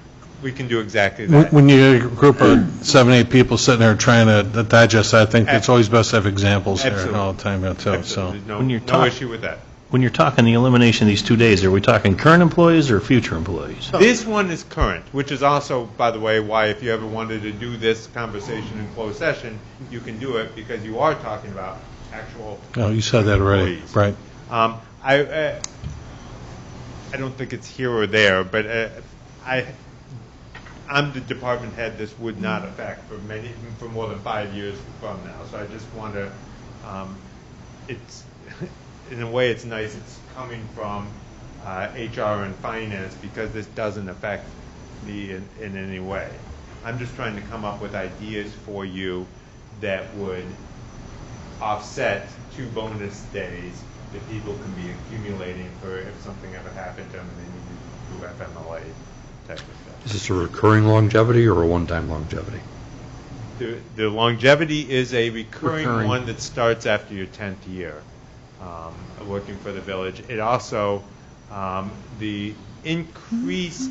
that. When you get a group of 7, 8 people sitting there trying to digest that, I think it's always best to have examples here all the time, too. So, no issue with that. When you're talking the elimination of these 2 days, are we talking current employees or future employees? This one is current, which is also, by the way, why if you ever wanted to do this conversation in closed session, you can do it because you are talking about actual you said that already, employees. right? I don't think it's here or there, but I'm the department head this would not affect for more than 5 years from now. So I just want to, it's in a way it's nice it's coming from HR and finance because this doesn't affect me in any way. I'm just trying to come up with ideas for you that would offset 2 bonus days that people can be accumulating for if something ever happened to them and they need to do FMLA type of stuff. Is this a recurring longevity or a one-time longevity? The longevity is a recurring one that starts after your 10th year working for the village. It also, the increase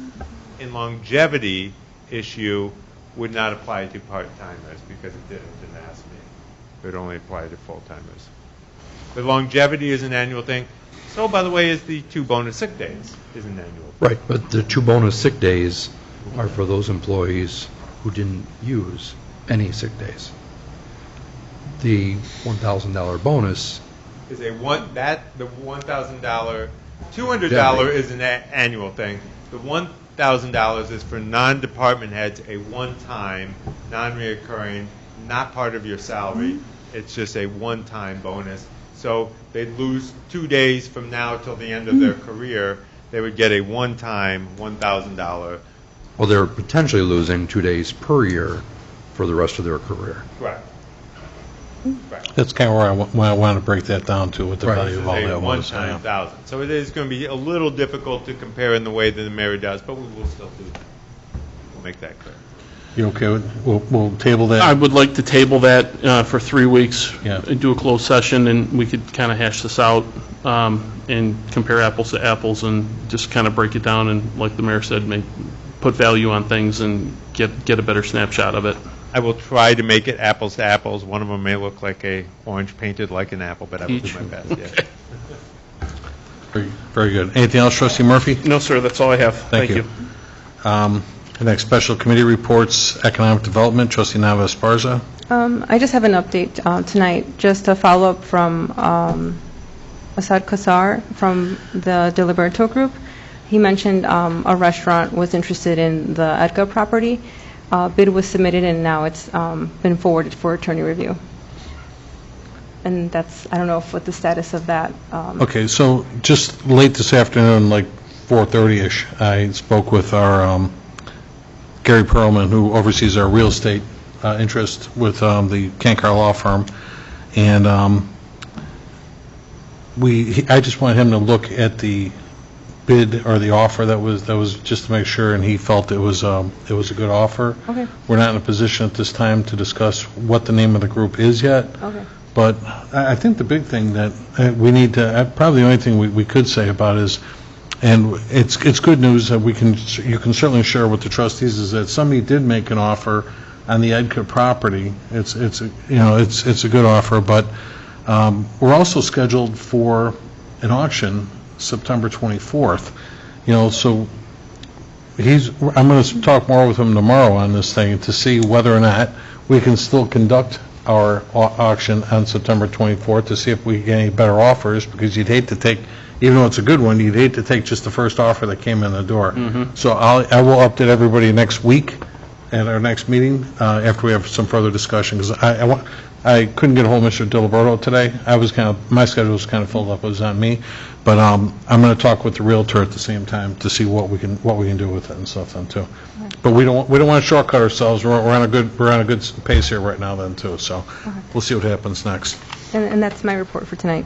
in longevity issue would not apply to part-timers because it didn't in ASME. It would only apply to full-timers. The longevity is an annual thing. So, by the way, is the 2 bonus sick days is an annual thing. Right, but the 2 bonus sick days are for those employees who didn't use any sick days. The $1,000 bonus is the $1,000, $200 is an annual thing. The $1,000 is for non-department heads, a one-time, non-reoccurring, not part of your salary. It's just a one-time bonus. So they'd lose 2 days from now till the end of their career. They would get a one-time $1,000 Well, they're potentially losing 2 days per year for the rest of their career. Correct. That's kind of where I want to break that down to, what the value of all Say that was. one-time 1,000. So it is going to be a little difficult to compare in the way that the mayor does, but we will still do that. We'll make that clear. You okay with, we'll table that? I would like to table that for 3 weeks. Yeah. And do a closed session, and we could kind of hash this out and compare apples to apples and just kind of break it down and, like the mayor said, put value on things and get a better snapshot of it. I will try to make it apples to apples. One of them may look like a orange painted like an apple, but I will do my best, yeah. Very good. Anything else, Trustee Murphy? No, sir, that's all I have. Thank you. The next special committee reports, Economic Development, Trustee Nava Esparza. I just have an update tonight, just a follow-up from Asad Kassar from the Deliberato Group. He mentioned a restaurant was interested in the Edgar property. Bid was submitted, and now it's been forwarded for attorney review. And that's, I don't know what the status of that. Okay, so just late this afternoon, like 4:30-ish, I spoke with our Gary Perlman, who oversees our real estate interest with the Kankar Law Firm, and I just wanted him to look at the bid or the offer that was just to make sure, and he felt it was a good offer. Okay. We're not in a position at this time to discuss what the name of the group is yet. Okay. But I think the big thing that we need to, probably the only thing we could say about is, and it's good news that you can certainly share with the trustees, is that somebody did make an offer on the Edka property. It's a good offer, but we're also scheduled for an auction September 24th. So I'm going to talk more with him tomorrow on this thing to see whether or not we can still conduct our auction on September 24th to see if we get any better offers, because you'd hate to take, even though it's a good one, you'd hate to take just the first offer that came in the door. So I will update everybody next week at our next meeting after we have some further discussion, because I couldn't get a hold of Mr. Diliberto today. My schedule was kind of filled up. It was on me. But I'm going to talk with the Realtor at the same time to see what we can do with it and stuff then too. But we don't want to shortcut ourselves. We're on a good pace here right now then too. So we'll see what happens next. And that's my report for tonight.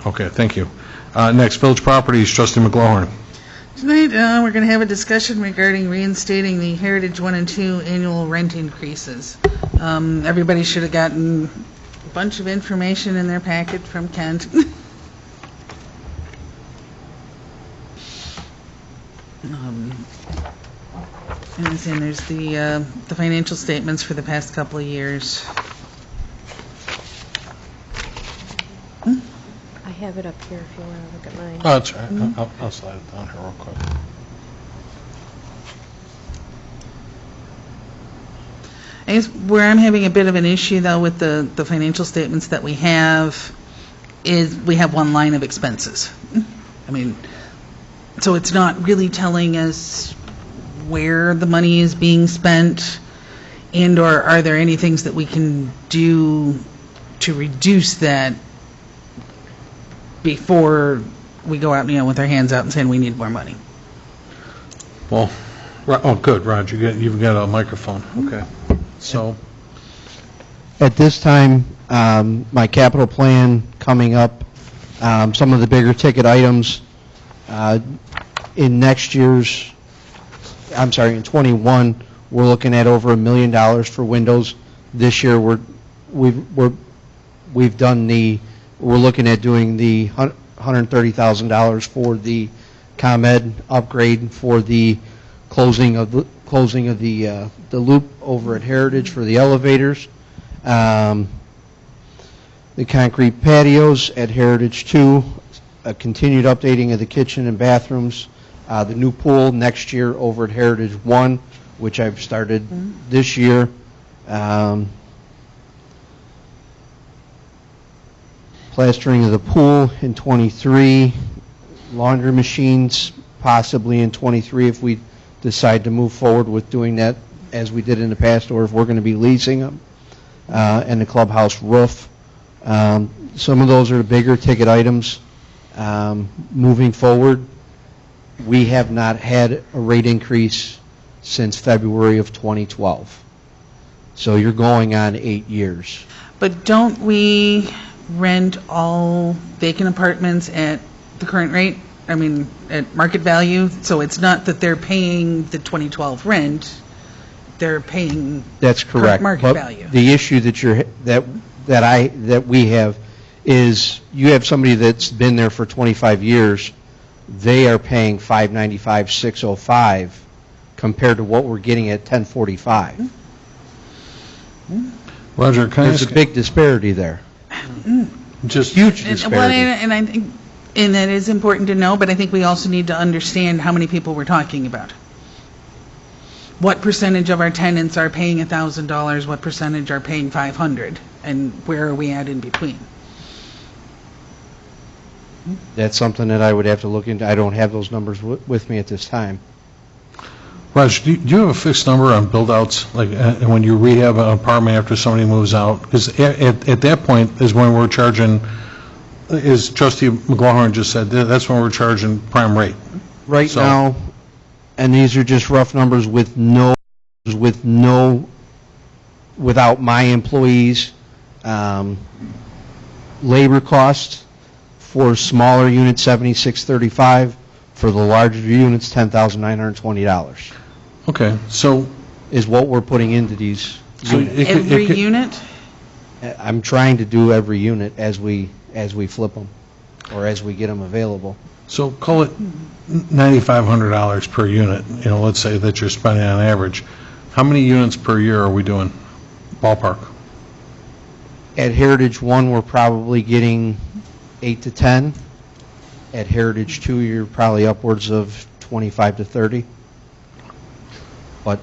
Okay, thank you. Next, Village Properties, Trustee McGlowan. Tonight, we're going to have a discussion regarding reinstating the Heritage 1 and 2 annual rent increases. Everybody should have gotten a bunch of information in their packet from Kent. And then there's the financial statements for the past couple of years. I have it up here if you want to look at mine. Oh, that's all right. I'll slide it down here real quick. I guess where I'm having a bit of an issue, though, with the financial statements that we have is we have one line of expenses. I mean, so it's not really telling us where the money is being spent, and/or are there any things that we can do to reduce that before we go out, with our hands out and saying we need more money? Well, good, Roger. You've got a microphone. Okay. So, at this time, my capital plan coming up, some of the bigger ticket items in next year's, in 21, we're looking at over $1 million for windows. This year, we're looking at doing the $130,000 for the ComEd upgrade for the closing of the loop over at Heritage for the elevators. The concrete patios at Heritage 2, a continued updating of the kitchen and bathrooms, the new pool next year over at Heritage 1, which I've started this year. Plastering of the pool in 23, laundry machines possibly in 23 if we decide to move forward with doing that as we did in the past, or if we're going to be leasing them, and the clubhouse roof. Some of those are the bigger ticket items moving forward. we have not had a rate increase since February of 2012. So you're going on 8 years. But don't we rent all vacant apartments at the current rate? I mean, at market value? So it's not that they're paying the 2012 rent, they're paying That's correct. market But value. the issue that we have is you have somebody that's been there for 25 years, they are paying $595, $605 compared to what we're getting at $1045. Roger, can I There's ask, a big disparity there. just, Huge Well, disparity. and I think, and that is important to know, but I think we also need to understand how many people we're talking about. What percentage of our tenants are paying $1,000, what percentage are paying $500, and where are we at in between? That's something that I would have to look into. I don't have those numbers with me at this time. Raj, do you have a fixed number on build-outs, like when you rehab an apartment after somebody moves out? Because at that point is when we're charging, as Trustee McLaughlin just said, that's when we're charging prime rate. Right So- now, and these are just rough numbers without my employees, labor costs for smaller units, $76.35, for the larger units, $10,920 Okay, so, is what we're putting into these. so it could- Every it could- unit? I'm trying to do every unit as we flip them, or as we get them available. So call it $9,500 per unit, let's say that you're spending on average. How many units per year are we doing, ballpark? At Heritage 1, we're probably getting 8 to 10. At Heritage 2, you're probably upwards of 25 to 30. But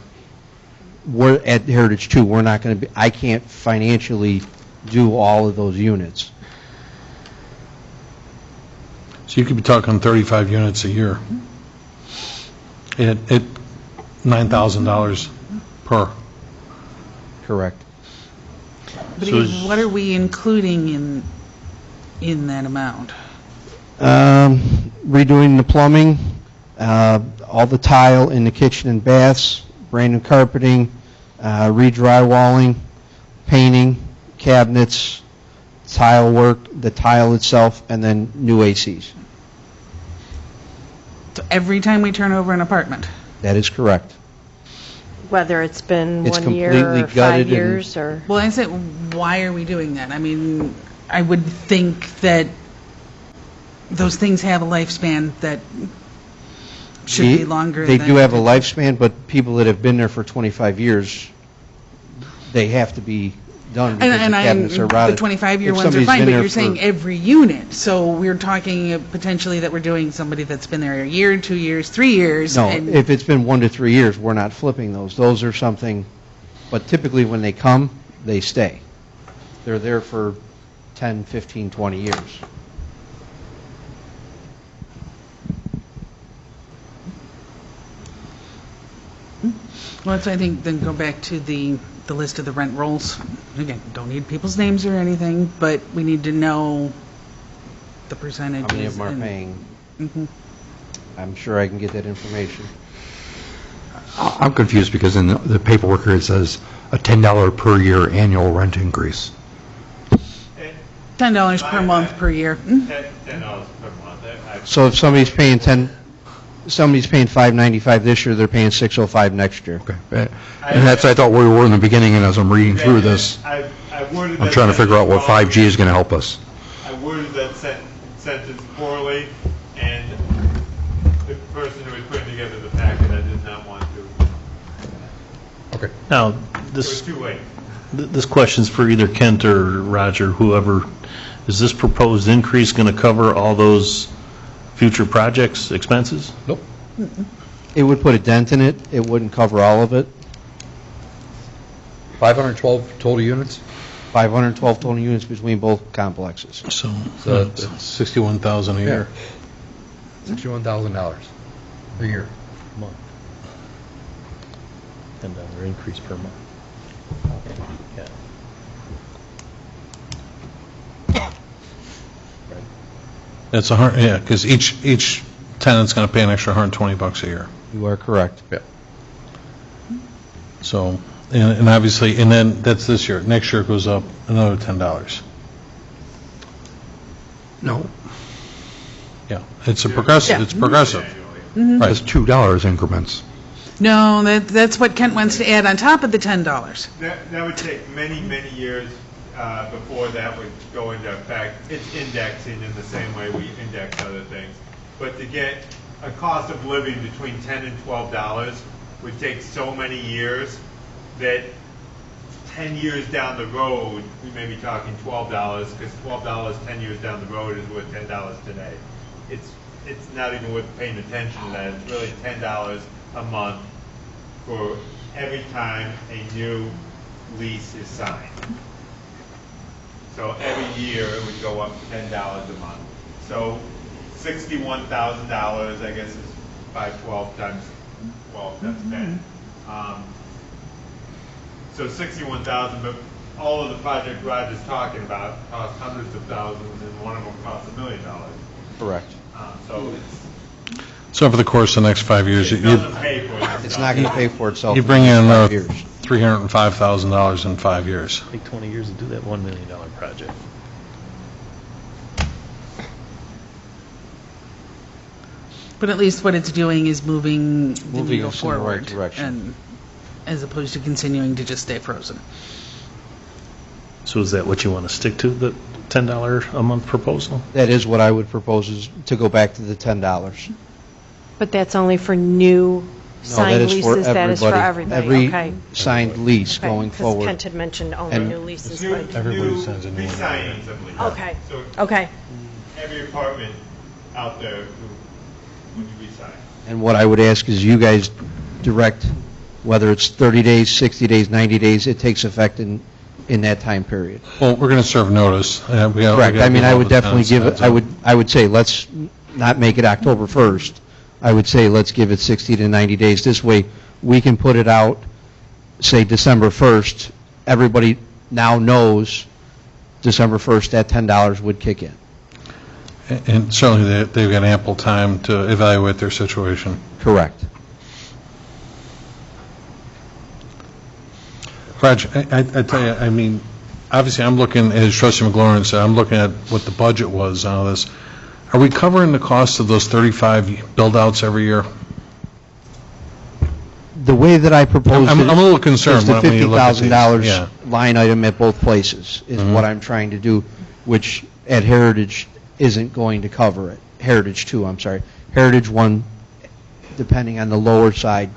we're at Heritage 2, we're not going to be, I can't financially do all of those units. So you could be talking 35 units a year at $9,000 per. Correct. But So again, is- what are we including in that amount? Redoing the plumbing, all the tile in the kitchen and baths, brand new carpeting, re-drywalling, painting, cabinets, tile work, the tile itself, and then new ACs. So every time we turn over an apartment? That is correct. Whether it's been It's 1 year completely or 5 gutted and- years, or... Well, I said, why are we doing that? I mean, I would think that those things have a lifespan that should be longer They than... do have a lifespan, but people that have been there for 25 years, they have to be done because the And cabinets are the rotted. 25-year If ones are somebody's fine, been but there you're saying for- every unit. So we're talking potentially that we're doing somebody that's been there a year, 2 years, 3 years. No, and- if it's been 1 to 3 years, we're not flipping those. Those are something, but typically when they come, they stay. They're there for 10, 15, 20 years. Well, that's, I think, then go back to the list of the rent rolls. Again, don't need people's names or anything, but we need to know the percentages. How many of them are and- paying? Mhm. I'm sure I can get that information. I'm confused because in the paperwork here it says a $10 per year annual rent increase. $10 per month per year. $10 per month. So if somebody's paying $595 this year, they're paying $605 next year. Okay. And that's, I thought we were in the beginning, and as I'm reading through this, I worded I'm that trying to figure out what sentence 5G is going to help us. I worded that sentence poorly, and the person who was putting together the packet, I did not want to. Okay. Now, It was this too late. this question's for either Kent or Roger, whoever. Is this proposed increase going to cover all those future projects' expenses? Nope. It would put a dent in it. It wouldn't cover all of it. 512 total units? 512 total units between both complexes. So So that's 61,000 a year. $61,000 a year. Month. $10 increase per month. Yeah. That's 100, yeah, because each tenant's going to pay an extra $120 a year. You are correct. Yeah. So, and obviously, and then that's this year. Next year it goes up another $10. No. Yeah, it's a progressive, it's progressive. Right. It's $2 increments. No, that's what Kent wants to add on top of the $10. That would take many, many years before that would go into effect. It's indexing in the same way we index other things. But to get a cost of living between $10 and $12 would take so many years that 10 years down the road, we may be talking $12, because $12 10 years down the road is worth $10 today. It's not even worth paying attention to that. It's really $10 a month for every time a new lease is signed. So every year it would go up $10 a month. So $61,000, I guess, is 512 times 12 times 10. So $61,000, but all of the project Rod is talking about cost hundreds of thousands, and one of them costs $1 million. Correct. So it's So over the course of the next 5 years, it doesn't pay for itself. It's not going to pay for itself. you bring in the another next 5 years. $305,000 in 5 years. Take 20 years to do that $1 million project. But at least what it's doing is moving the Moving needle us in the right forward, direction. and as opposed to continuing to just stay frozen. So is that what you want to stick to, the $10 a month proposal? That is what I would propose, is to go back to the $10. But that's only for new No, that signed is for leases? That is for everybody? Okay. Every signed lease Okay, going Because forward. Kent had mentioned only And- new leases, New- but, Everybody new signs a new one. re-signings of leases. okay, So okay. every apartment out there when you re-sign. And what I would ask is you guys direct, whether it's 30 days, 60 days, 90 days, it takes effect in that time period. Well, we're going to serve notice. Correct. I mean, I would definitely give it, I would say, let's not make it October 1st. I would say, let's give it 60 to 90 days. This way, we can put it out, say, December 1st. Everybody now knows December 1st, that $10 would kick in. And certainly, they've got ample time to evaluate their situation. Correct. Raj, I tell you, I mean, obviously, I'm looking, as Trustee McLaurin said, I'm looking at what the budget was on all this. Are we covering the cost of those 35 build-outs every year? The way that I proposed I'm it a little concerned is the when you look at these. $50,000 Yeah. line item at both places is what I'm trying to do, which at Heritage isn't going to cover it. Heritage 2, I'm sorry. Heritage 1, depending on the lower side,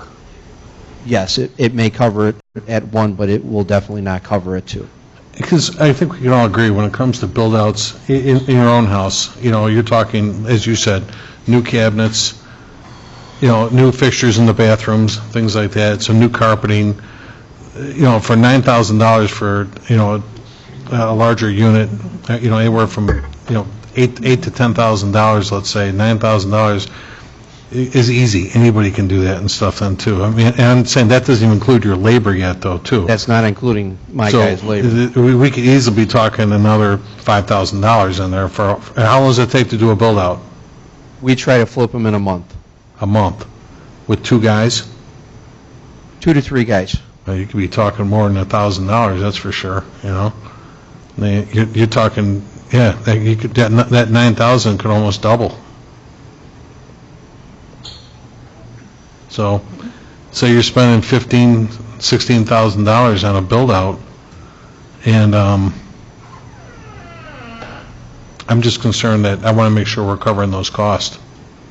yes, it may cover it at 1, but it will definitely not cover it 2. Because I think we can all agree, when it comes to build-outs in your own house, you know, you're talking, as you said, new cabinets, you know, new fixtures in the bathrooms, things like that, so new carpeting, you know, for $9,000 for, you know, a larger unit, you know, anywhere from, you know, $8,000 to $10,000, let's say, $9,000 is easy. Anybody can do that and stuff then, too. I mean, and I'm saying that doesn't even include your labor yet, though, too. That's not including my So, guys' labor. we could easily be talking another $5,000 in there for, how long does it take to do a build-out? We try to flip them in a month. A month? With 2 guys? 2 to 3 guys. Well, you could be talking more than $1,000, that's for sure, you know? You're talking, yeah, you could, that 9,000 could almost double. So, say you're spending $15,000, $16,000 on a build-out, and I'm just concerned that I want to make sure we're covering those costs.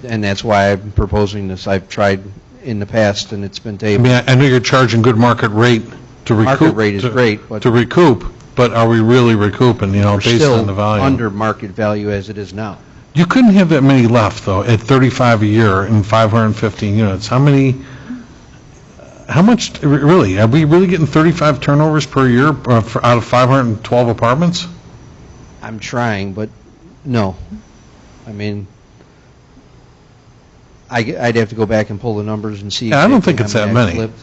And that's why I'm proposing this. I've tried in the past, and it's been I tabled. mean, I know you're charging good market rate to recoup. Market rate is great, but to recoup, but are we really recouping, you know, we're based on the still volume? under market value as it is now. You couldn't have that many left, though, at 35 a year and 515 units. How much, really, are we really getting 35 turnovers per year out of 512 apartments? I'm trying, but no. I mean, I'd have to go back and pull the numbers and see. Yeah, I don't exactly think it's how that I many. flipped.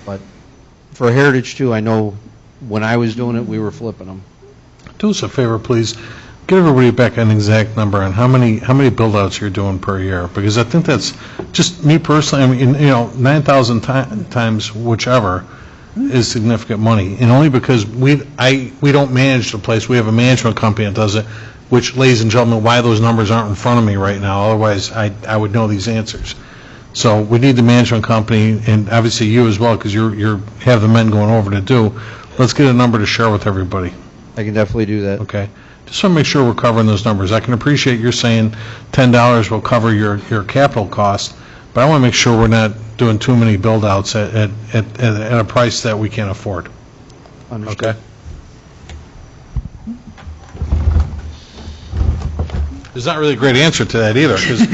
But for Heritage 2, I know when I was doing it, we were flipping them. Do us a favor, please. get everybody back an exact number on how many build-outs you're doing per year, because I think that's, just me personally, I mean, 9,000 times whichever is significant money, and only because we don't manage the place, we have a management company that does it, which, ladies and gentlemen, why those numbers aren't in front of me right now, otherwise I would know these answers. So we need the management company, and obviously you as well, because you have the men going over to do. Let's get a number to share with everybody. I can definitely do that. Okay. Just want to make sure we're covering those numbers. I can appreciate you're saying $10 will cover your capital cost, but I want to make sure we're not doing too many build-outs at a price that we can't afford. Understood. Okay? There's not really a great answer to that either, because,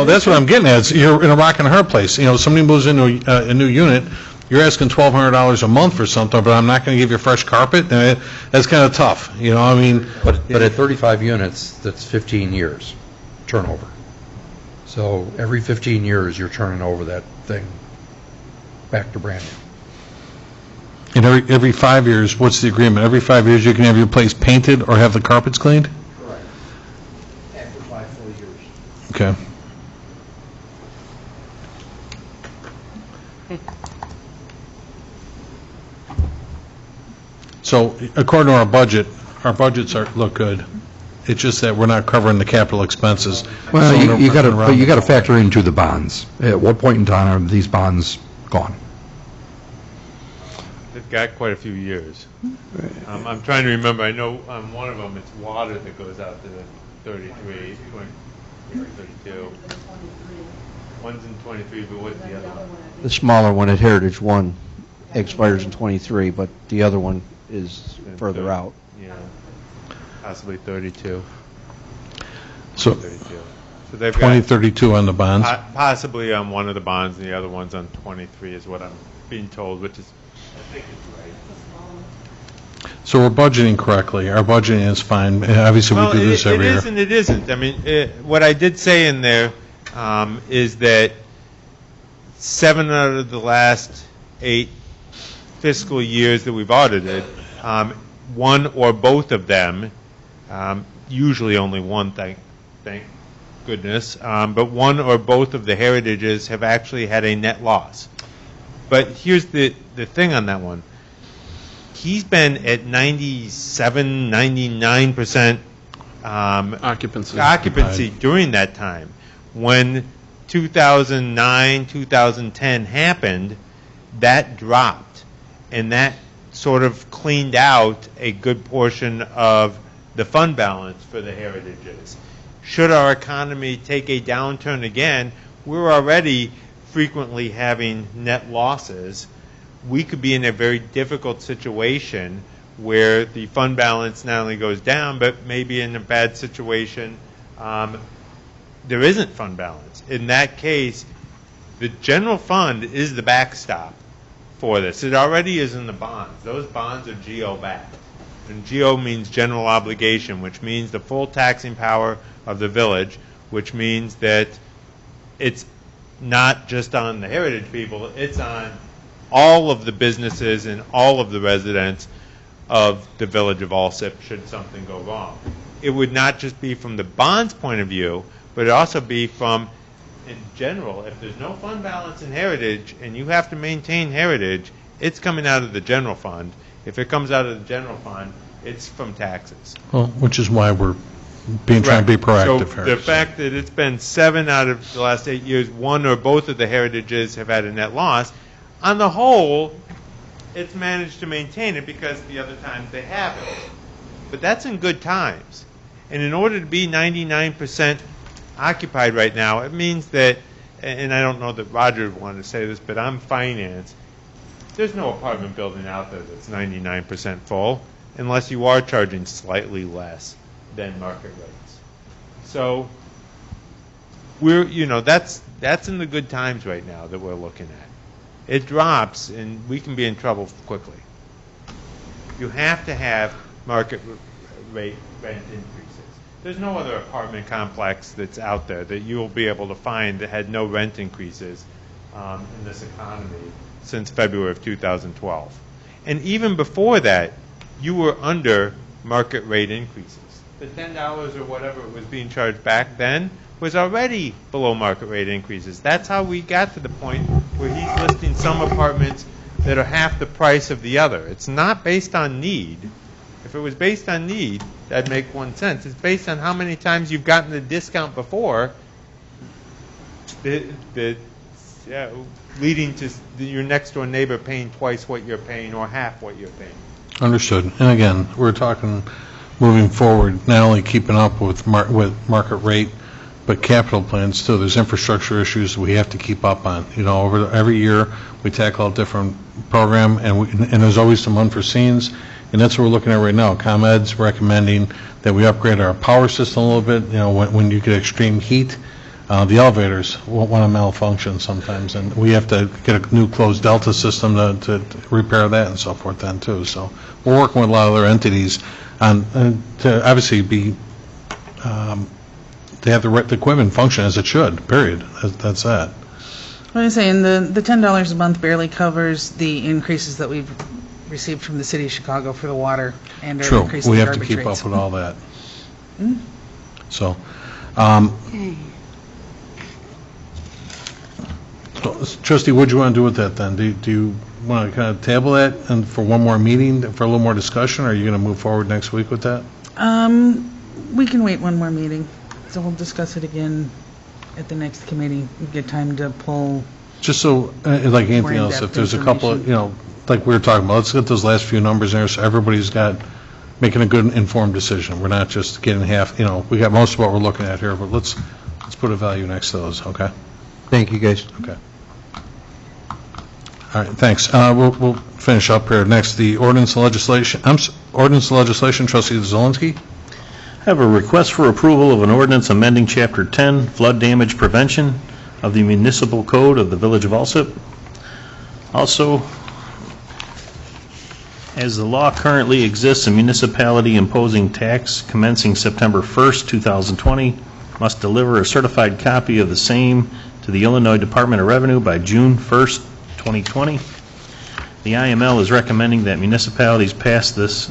that's what I'm getting at. You're in a rock and a hard place. Somebody moves into a new unit, you're asking $1,200 a month for something, but I'm not going to give you a fresh carpet? That's kind of tough, I mean. But at 35 units, that's 15 years turnover. So every 15 years, you're turning over that thing back to brand new. And every 5 years, what's the agreement? Every 5 years, you can have your place painted or have the carpets cleaned? Correct. After 5 full years. Okay. So according to our budgets look good. It's just that we're not covering the capital expenses. Well, So you got to factor into the bonds. At what point in time are these bonds gone? They've got quite a few years. I'm trying to remember. I know on one of them, it's water that goes out to 33, 32. One's in 23, but what's the other one? The smaller one at Heritage 1 expires in 23, but the other one is further out. Yeah, possibly 32. So 32. So they've 2032 on the bonds. possibly on one of the bonds, and the other one's on 23, is what I'm being told, which is, I think is right. So we're budgeting correctly. Our budgeting is fine. Obviously, we do this every year. It is and it isn't. I mean, what I did say in there is that 7 out of the last 8 fiscal years that we've audited, one or both of them, usually only one, thank goodness, but one or both of the heritages have actually had a net loss. But here's the thing on that one. He's been at 97, 99% occupancy during that time. When 2009, 2010 happened, that dropped, and that sort of cleaned out a good portion of the fund balance for the heritages. Should our economy take a downturn again, we're already frequently having net losses. We could be in a very difficult situation where the fund balance not only goes down, but maybe in a bad situation, there isn't fund balance. In that case, the general fund is the backstop for this. It already is in the bonds. Those bonds are GO-backed. And GO means general obligation, which means the full taxing power of the village, which means that it's not just on the heritage people, it's on all of the businesses and all of the residents of the village of Alsip should something go wrong. It would not just be from the bonds point of view, but it also be from, in general, if there's no fund balance in heritage and you have to maintain heritage, it's coming out of the general fund. If it comes out of the general fund, it's from taxes. Well, which is why we're trying to be proactive So here. the fact that it's been 7 out of the last 8 years, one or both of the heritages have had a net loss, on the whole, it's managed to maintain it because the other times they haven't. But that's in good times. And in order to be 99% occupied right now, it means that, and I don't know that Roger wanted to say this, but I'm finance. There's no apartment building out there that's 99% full unless you are charging slightly less than market rates. So we're, that's in the good times right now that we're looking at. It drops and we can be in trouble quickly. You have to have market rate rent increases. There's no other apartment complex that's out there that you will be able to find that had no rent increases in this economy since February of 2012. And even before that, you were under market rate increases. the $10 or whatever it was being charged back then was already below market rate increases. That's how we got to the point where he's listing some apartments that are half the price of the other. It's not based on need. If it was based on need, that'd make one sense. It's based on how many times you've gotten the discount before, leading to your next door neighbor paying twice what you're paying or half what you're paying. Understood. And again, we're talking moving forward, not only keeping up with market rate, but capital plans too. There's infrastructure issues we have to keep up on. You know, every year we tackle a different program, and there's always some unforeseens, and that's what we're looking at right now. ComEd's recommending that we upgrade our power system a little bit. You know, when you get extreme heat, the elevators want to malfunction sometimes, and we have to get a new closed delta system to repair that and so forth then too. So we're working with a lot of other entities on to obviously be to have the equipment function as it should, period. That's that. What I'm saying, the $10 a month barely covers the increases that we've received from the city of Chicago for the water and our True. increase in We have garbage to keep rates. up with all that. So, Trustee, what do you want to do with that then? Do you want to kind of table that and for one more meeting, for a little more discussion, or are you going to move forward next week with that? We can wait one more meeting, so we'll discuss it again at the next committee. We'll get time to pull. Just so, like anything More else, in-depth if there's a couple, of, like we were talking about, let's get those last few numbers in there so everybody's got, making a good informed decision. We're not just getting half, we got most of what we're looking at here, but let's put a value next to those, okay? Thank you, guys. Okay. All right, thanks. We'll finish up here. Next, the ordinance legislation, Trustee Zelinski. I have a request for approval of an ordinance amending Chapter 10, Flood Damage Prevention of the Municipal Code of the Village of Alsip. Also, as the law currently exists, a municipality imposing tax commencing September 1st, 2020 must deliver a certified copy of the same to the Illinois Department of Revenue by June 1st, 2020. The IML is recommending that municipalities pass this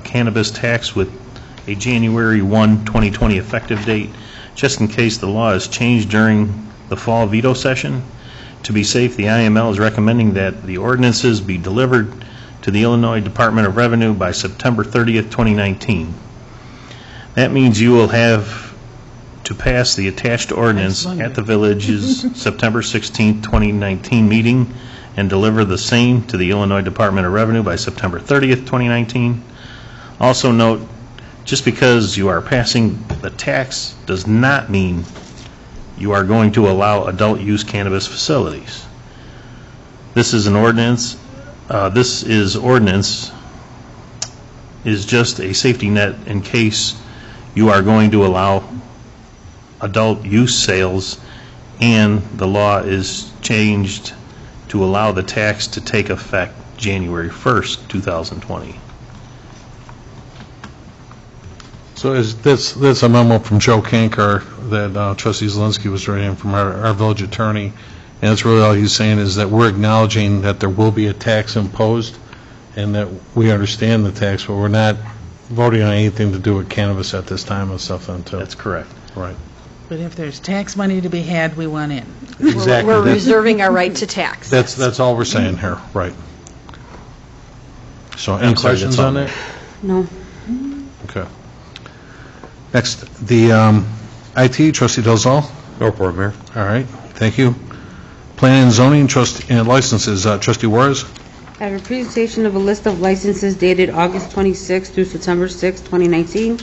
cannabis tax with a January 1, 2020 effective date, just in case the law is changed during the fall veto session. To be safe, the IML is recommending that the ordinances be delivered to the Illinois Department of Revenue by September 30th, 2019. That means you will have to pass the attached ordinance at the village's September 16th, 2019 meeting and deliver the same to the Illinois Department of Revenue by September 30th, 2019. Also note, just because you are passing the tax does not mean you are going to allow adult use cannabis facilities. This is an ordinance. Ordinance is just a safety net in case you are going to allow adult use sales and the law is changed to allow the tax to take effect January 1st, 2020. So is this a memo from Joe Kankar that Trustee Zelinski was reading from our village attorney, and that's really all he's saying is that we're acknowledging that there will be a tax imposed and that we understand the tax, but we're not voting on anything to do with cannabis at this time and stuff then too. That's correct. Right. But if there's tax money to be had, we want in. Exactly. We're reserving our right to tax. That's all we're saying here, right. So any questions on that? No. Okay. Next, the IT, Trustee Delzall. No report, Mayor. All right, thank you. Planning and zoning, and licenses, Trustee Juarez. I have a presentation of a list of licenses dated August 26 through September 6, 2019.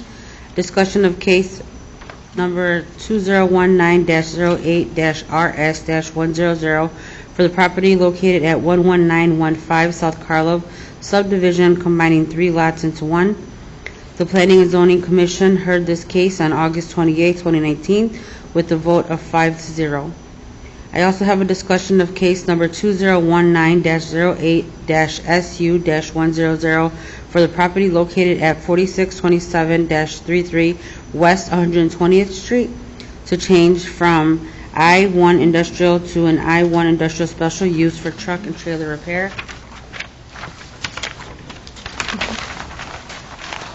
Discussion of case number 2019-08-RS-100 for the property located at 11915 South Carlove subdivision, combining 3 lots into one. The Planning and Zoning Commission heard this case on August 28, 2019, with a vote of 5-0. I also have a discussion of case number 2019-08-SU-100 for the property located at 4627-33 West 120th Street to change from I-1 Industrial to an I-1 Industrial Special Use for truck and trailer repair.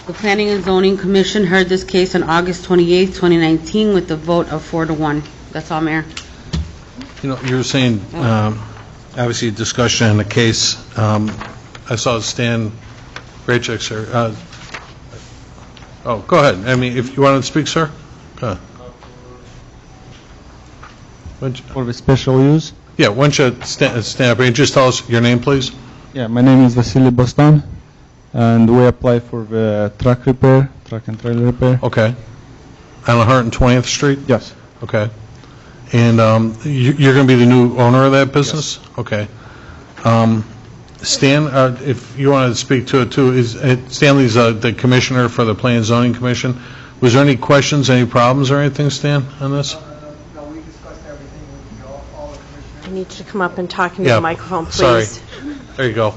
The Planning and Zoning Commission heard this case on August 28, 2019, with a vote of 4-1. That's all, Mayor. You know, you were saying, obviously, discussion on the case. I saw Stan Graycheck, sir. Oh, go ahead. I mean, if you wanted to speak, sir? Go ahead. For the special use? Yeah, why don't you stand up and just tell us your name, please? Yeah, my name is Vasily Bostan, and we apply for the truck repair, truck and trailer repair. Okay. On 120th Street? Yes. Okay. And you're going to be the new owner of that business? Yes. Okay. Stan, if you wanted to speak to it too, Stanley's the commissioner for the Planning and Zoning Commission. Was there any questions, any problems or anything, Stan, on this? No, we discussed everything with all the commissioners. I need you to come up and talk into the microphone, please. Sorry. There you go.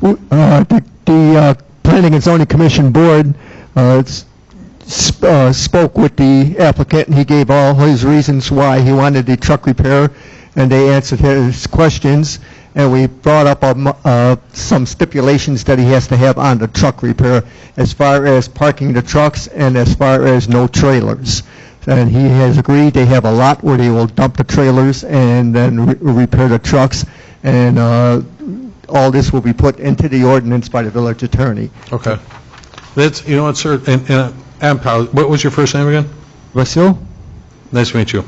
The Planning and Zoning Commission Board spoke with the applicant, and he gave all his reasons why he wanted the truck repair, and they answered his questions, and we brought up some stipulations that he has to have on the truck repair as far as parking the trucks and as far as no trailers. And he has agreed they have a lot where they will dump the trailers and then repair the trucks, and all this will be put into the ordinance by the village attorney. Okay. That's, you know what, sir, and what was your first name again? Vasil? Nice to meet you.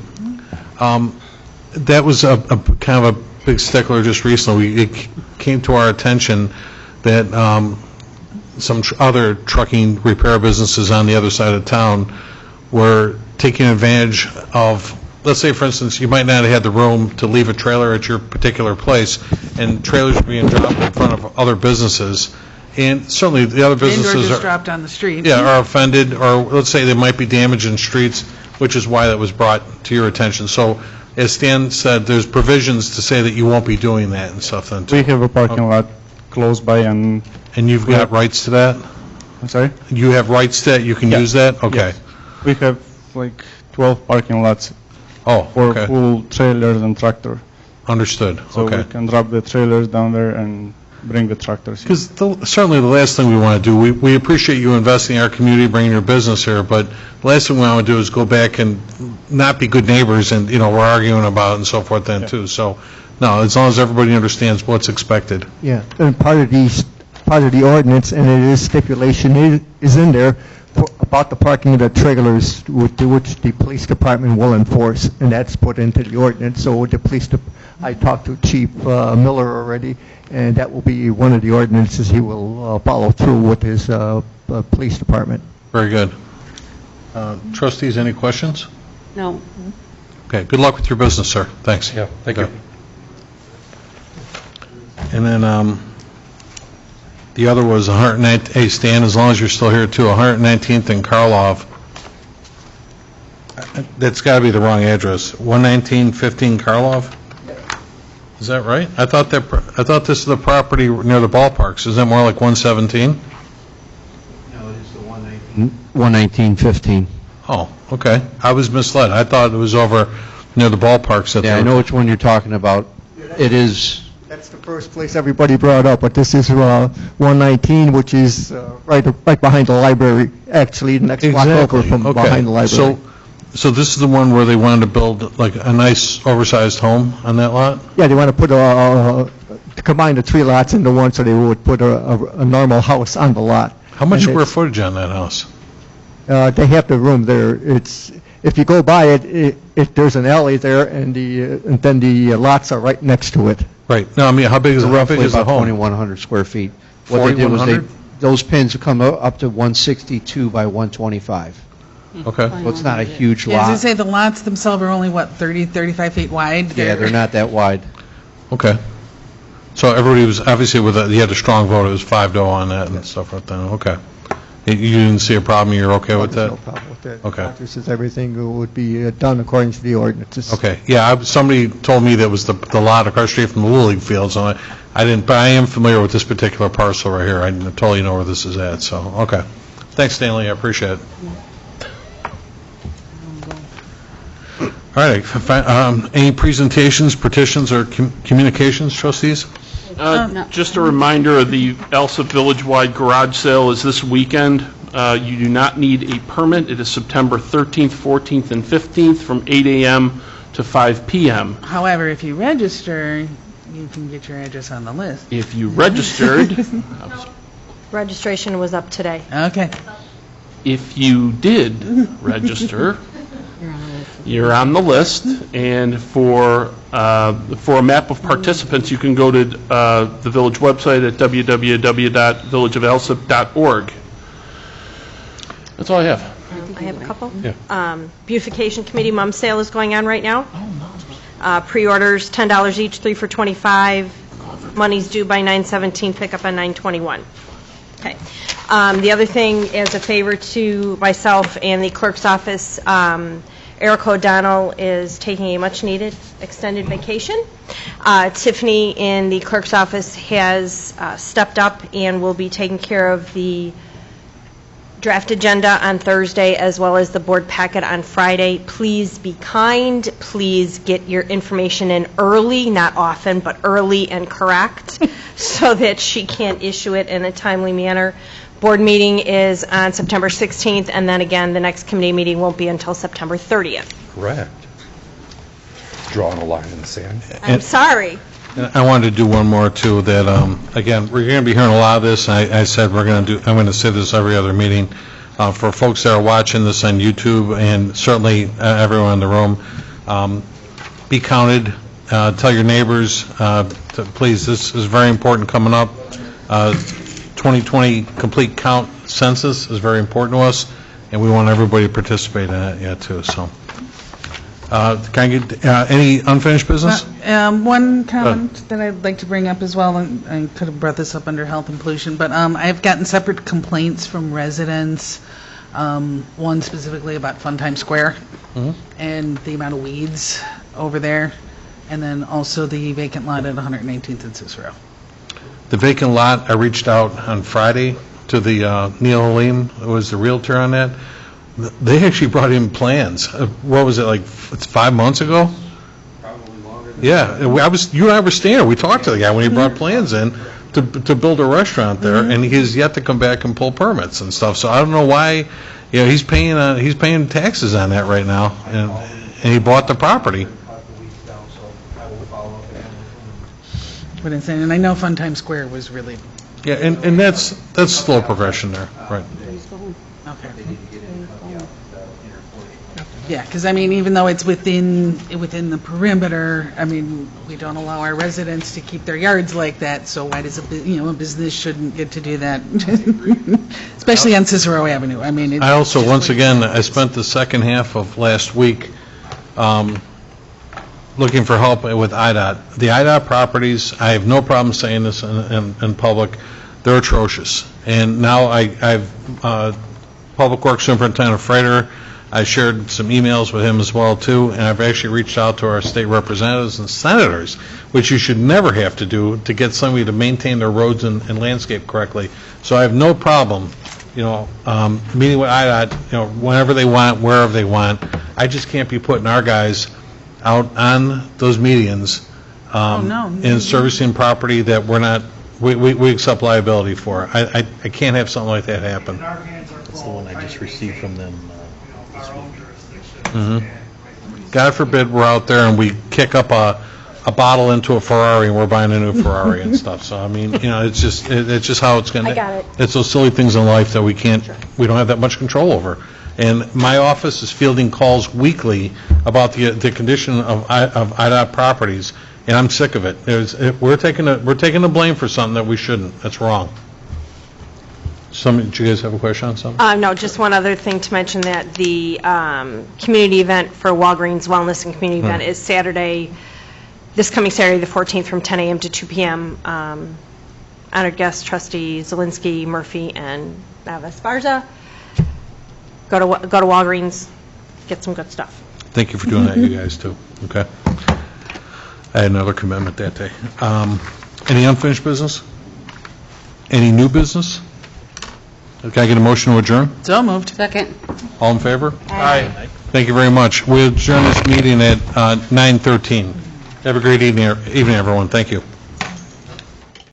That was a kind of a big stickler just recently. It came to our attention that some other trucking repair businesses on the other side of town were taking advantage of, let's say, for instance, you might not have had the room to leave a trailer at your particular place, and trailers are being dropped in front of other businesses. And certainly the other businesses Indoor just are, dropped on the street. yeah, are offended, or let's say they might be damaging streets, which is why that was brought to your attention. So, as Stan said, there's provisions to say that you won't be doing that and stuff then too. We have a parking lot close by, and you've got rights to that? I'm sorry? You have rights to that? You can use that? Okay. Yes. We have like 12 parking lots for full trailers and tractor. Understood. So we can drop the trailers down there and bring the tractors. Because certainly the last thing we want to do, we appreciate you investing in our community, bringing your business here, but the last thing we want to do is go back and not be good neighbors and, we're arguing about it and so forth then too. So, no, as long as everybody understands what's expected. Yeah, and part of the ordinance, and it is stipulation, is in there about the parking of the trailers, which the police department will enforce, and that's put into the ordinance. So the I talked to Chief Miller already, and that will be one of the ordinances he will follow through with his police department. Very good. Trustees, any questions? No. Okay, good luck with your business, sir. Thanks. Yeah, thank you. And then the other was 119, hey, Stan, as long as you're still here too, 119th and Karlov. That's got to be the wrong address. 11915 Karlov? Is that right? I thought this is the property near the ballparks. Isn't that more like 117? No, it is the 11915. Oh, okay. I was misled. I thought it was over near the ballparks. Yeah, I know which one you're talking about. It is. That's the first place everybody brought up, but this is 119, which is right behind the library, actually, the next block over from behind the library. So this is the one where they wanted to build like a nice oversized home on that lot? Yeah, they want to put to combine the three lots into one, so they would put a normal house on the lot. How much square footage on that house? They have the room there. If you go by it, there's an alley there, and then the lots are right next to it. Right. No, I mean, how big is the home? About 2,100 square feet. What they did was those pins come up to 162 by 125. Okay. So it's not a huge As lot. I say, the lots themselves are only, 35 feet wide? Yeah, they're not that wide. Okay. So everybody was, obviously, you had a strong vote, it was 5-0 on that and stuff like that. Okay. You didn't see a problem, you're okay with that? No problem with that. Okay. Doctor says everything would be done according to the ordinances. Okay. Yeah, somebody told me that was the lot across the street from the Little League fields, and I didn't, but I am familiar with this particular parcel right here. I totally know where this is at, so, okay. Thanks, Stanley, I appreciate it. All right, any presentations, petitions, or communications, trustees? Just a reminder, the Alsip Village-wide garage sale is this weekend. You do not need a permit. It is September 13th, 14th, and 15th from 8 a.m. to 5 p.m. However, if you register, you can get your address on the list. If you registered, Registration was up today. Okay. if you did register, you're on the list, and for a map of participants, you can go to the village website at www.villageofalsip.org. That's all I have. I have a couple. Yeah. Beautification Committee mum sale is going on right now. Pre-orders, $10 each, 3 for $25. Money's due by 9/17, pickup on 9/21. Okay. The other thing, as a favor to myself and the clerk's office, Erica O'Donnell is taking a much-needed extended vacation. Tiffany in the clerk's office has stepped up and will be taking care of the draft agenda on Thursday as well as the board packet on Friday. Please be kind. Please get your information in early, not often, but early and correct so that she can issue it in a timely manner. Board meeting is on September 16th, and then again, the next committee meeting won't be until September 30th. Correct. Drawing a line in the sand. I'm sorry. And I wanted to do one more, too, that, again, we're going to be hearing a lot of this. I said I'm going to say this every other meeting. For folks that are watching this on YouTube, and certainly everyone in the room, be counted. Tell your neighbors, please, this is very important coming up. 2020 complete count census is very important to us, and we want everybody to participate in it, too, so. Can I get any unfinished business? One comment that I'd like to bring up as well, and I could have brought this up under health and pollution, but I've gotten separate complaints from residents, one specifically about Funtime Square and the amount of weeds over there, and then also the vacant lot at 119th and Cicero. The vacant lot, I reached out on Friday to the Neil Halim, who was the realtor on that. They actually brought in plans. What was it, like, it's 5 months ago? Probably longer. Yeah, you and I were staying there. We talked to the guy when he brought plans in to build a restaurant there, and he has yet to come back and pull permits and stuff. So I don't know why, he's paying taxes on that right now, and he bought the property. What I'm saying, and I know Funtime Square was really. Yeah, and that's slow progression there, right? Okay. Yeah, because I mean, even though it's within the perimeter, I mean, we don't allow our residents to keep their yards like that. So why does a business shouldn't get to do that, especially on Cicero Avenue? I mean, I also, once again, I spent the second half of last week looking for help with IDOT. The IDOT properties, I have no problem saying this in public, they're atrocious. And now I've Public Works Superintendent Frater, I shared some emails with him as well, too, and I've actually reached out to our state representatives and senators, which you should never have to do to get somebody to maintain their roads and landscape correctly. So I have no problem, meeting with IDOT, whenever they want, wherever they want. I just can't be putting our guys out on those medians in servicing property that we accept liability for. I can't have something like that happen. That's the one I just received from them this week. God forbid we're out there and we kick up a bottle into a Ferrari and we're buying a new Ferrari and stuff. So, I mean, it's just how it's going to. I got it. It's those silly things in life that we don't have that much control over. And my office is fielding calls weekly about the condition of IDOT properties, and I'm sick of it. We're taking the blame for something that we shouldn't. That's wrong. Did you guys have a question on something? No, just one other thing to mention, that the community event for Walgreens Wellness and Community Event is this coming Saturday, the 14th, from 10 a.m. to 2 p.m. Honored guests, Trustee Zielinski, Murphy, and Esparza. Go to Walgreens, get some good stuff. Thank you for doing that, you guys, too. Okay. I had another commitment that day. Any unfinished business? Any new business? Can I get a motion to adjourn? So moved. Second. All in favor? Aye. Thank you very much. We adjourn this meeting at 9:13. Have a great evening, everyone. Thank you.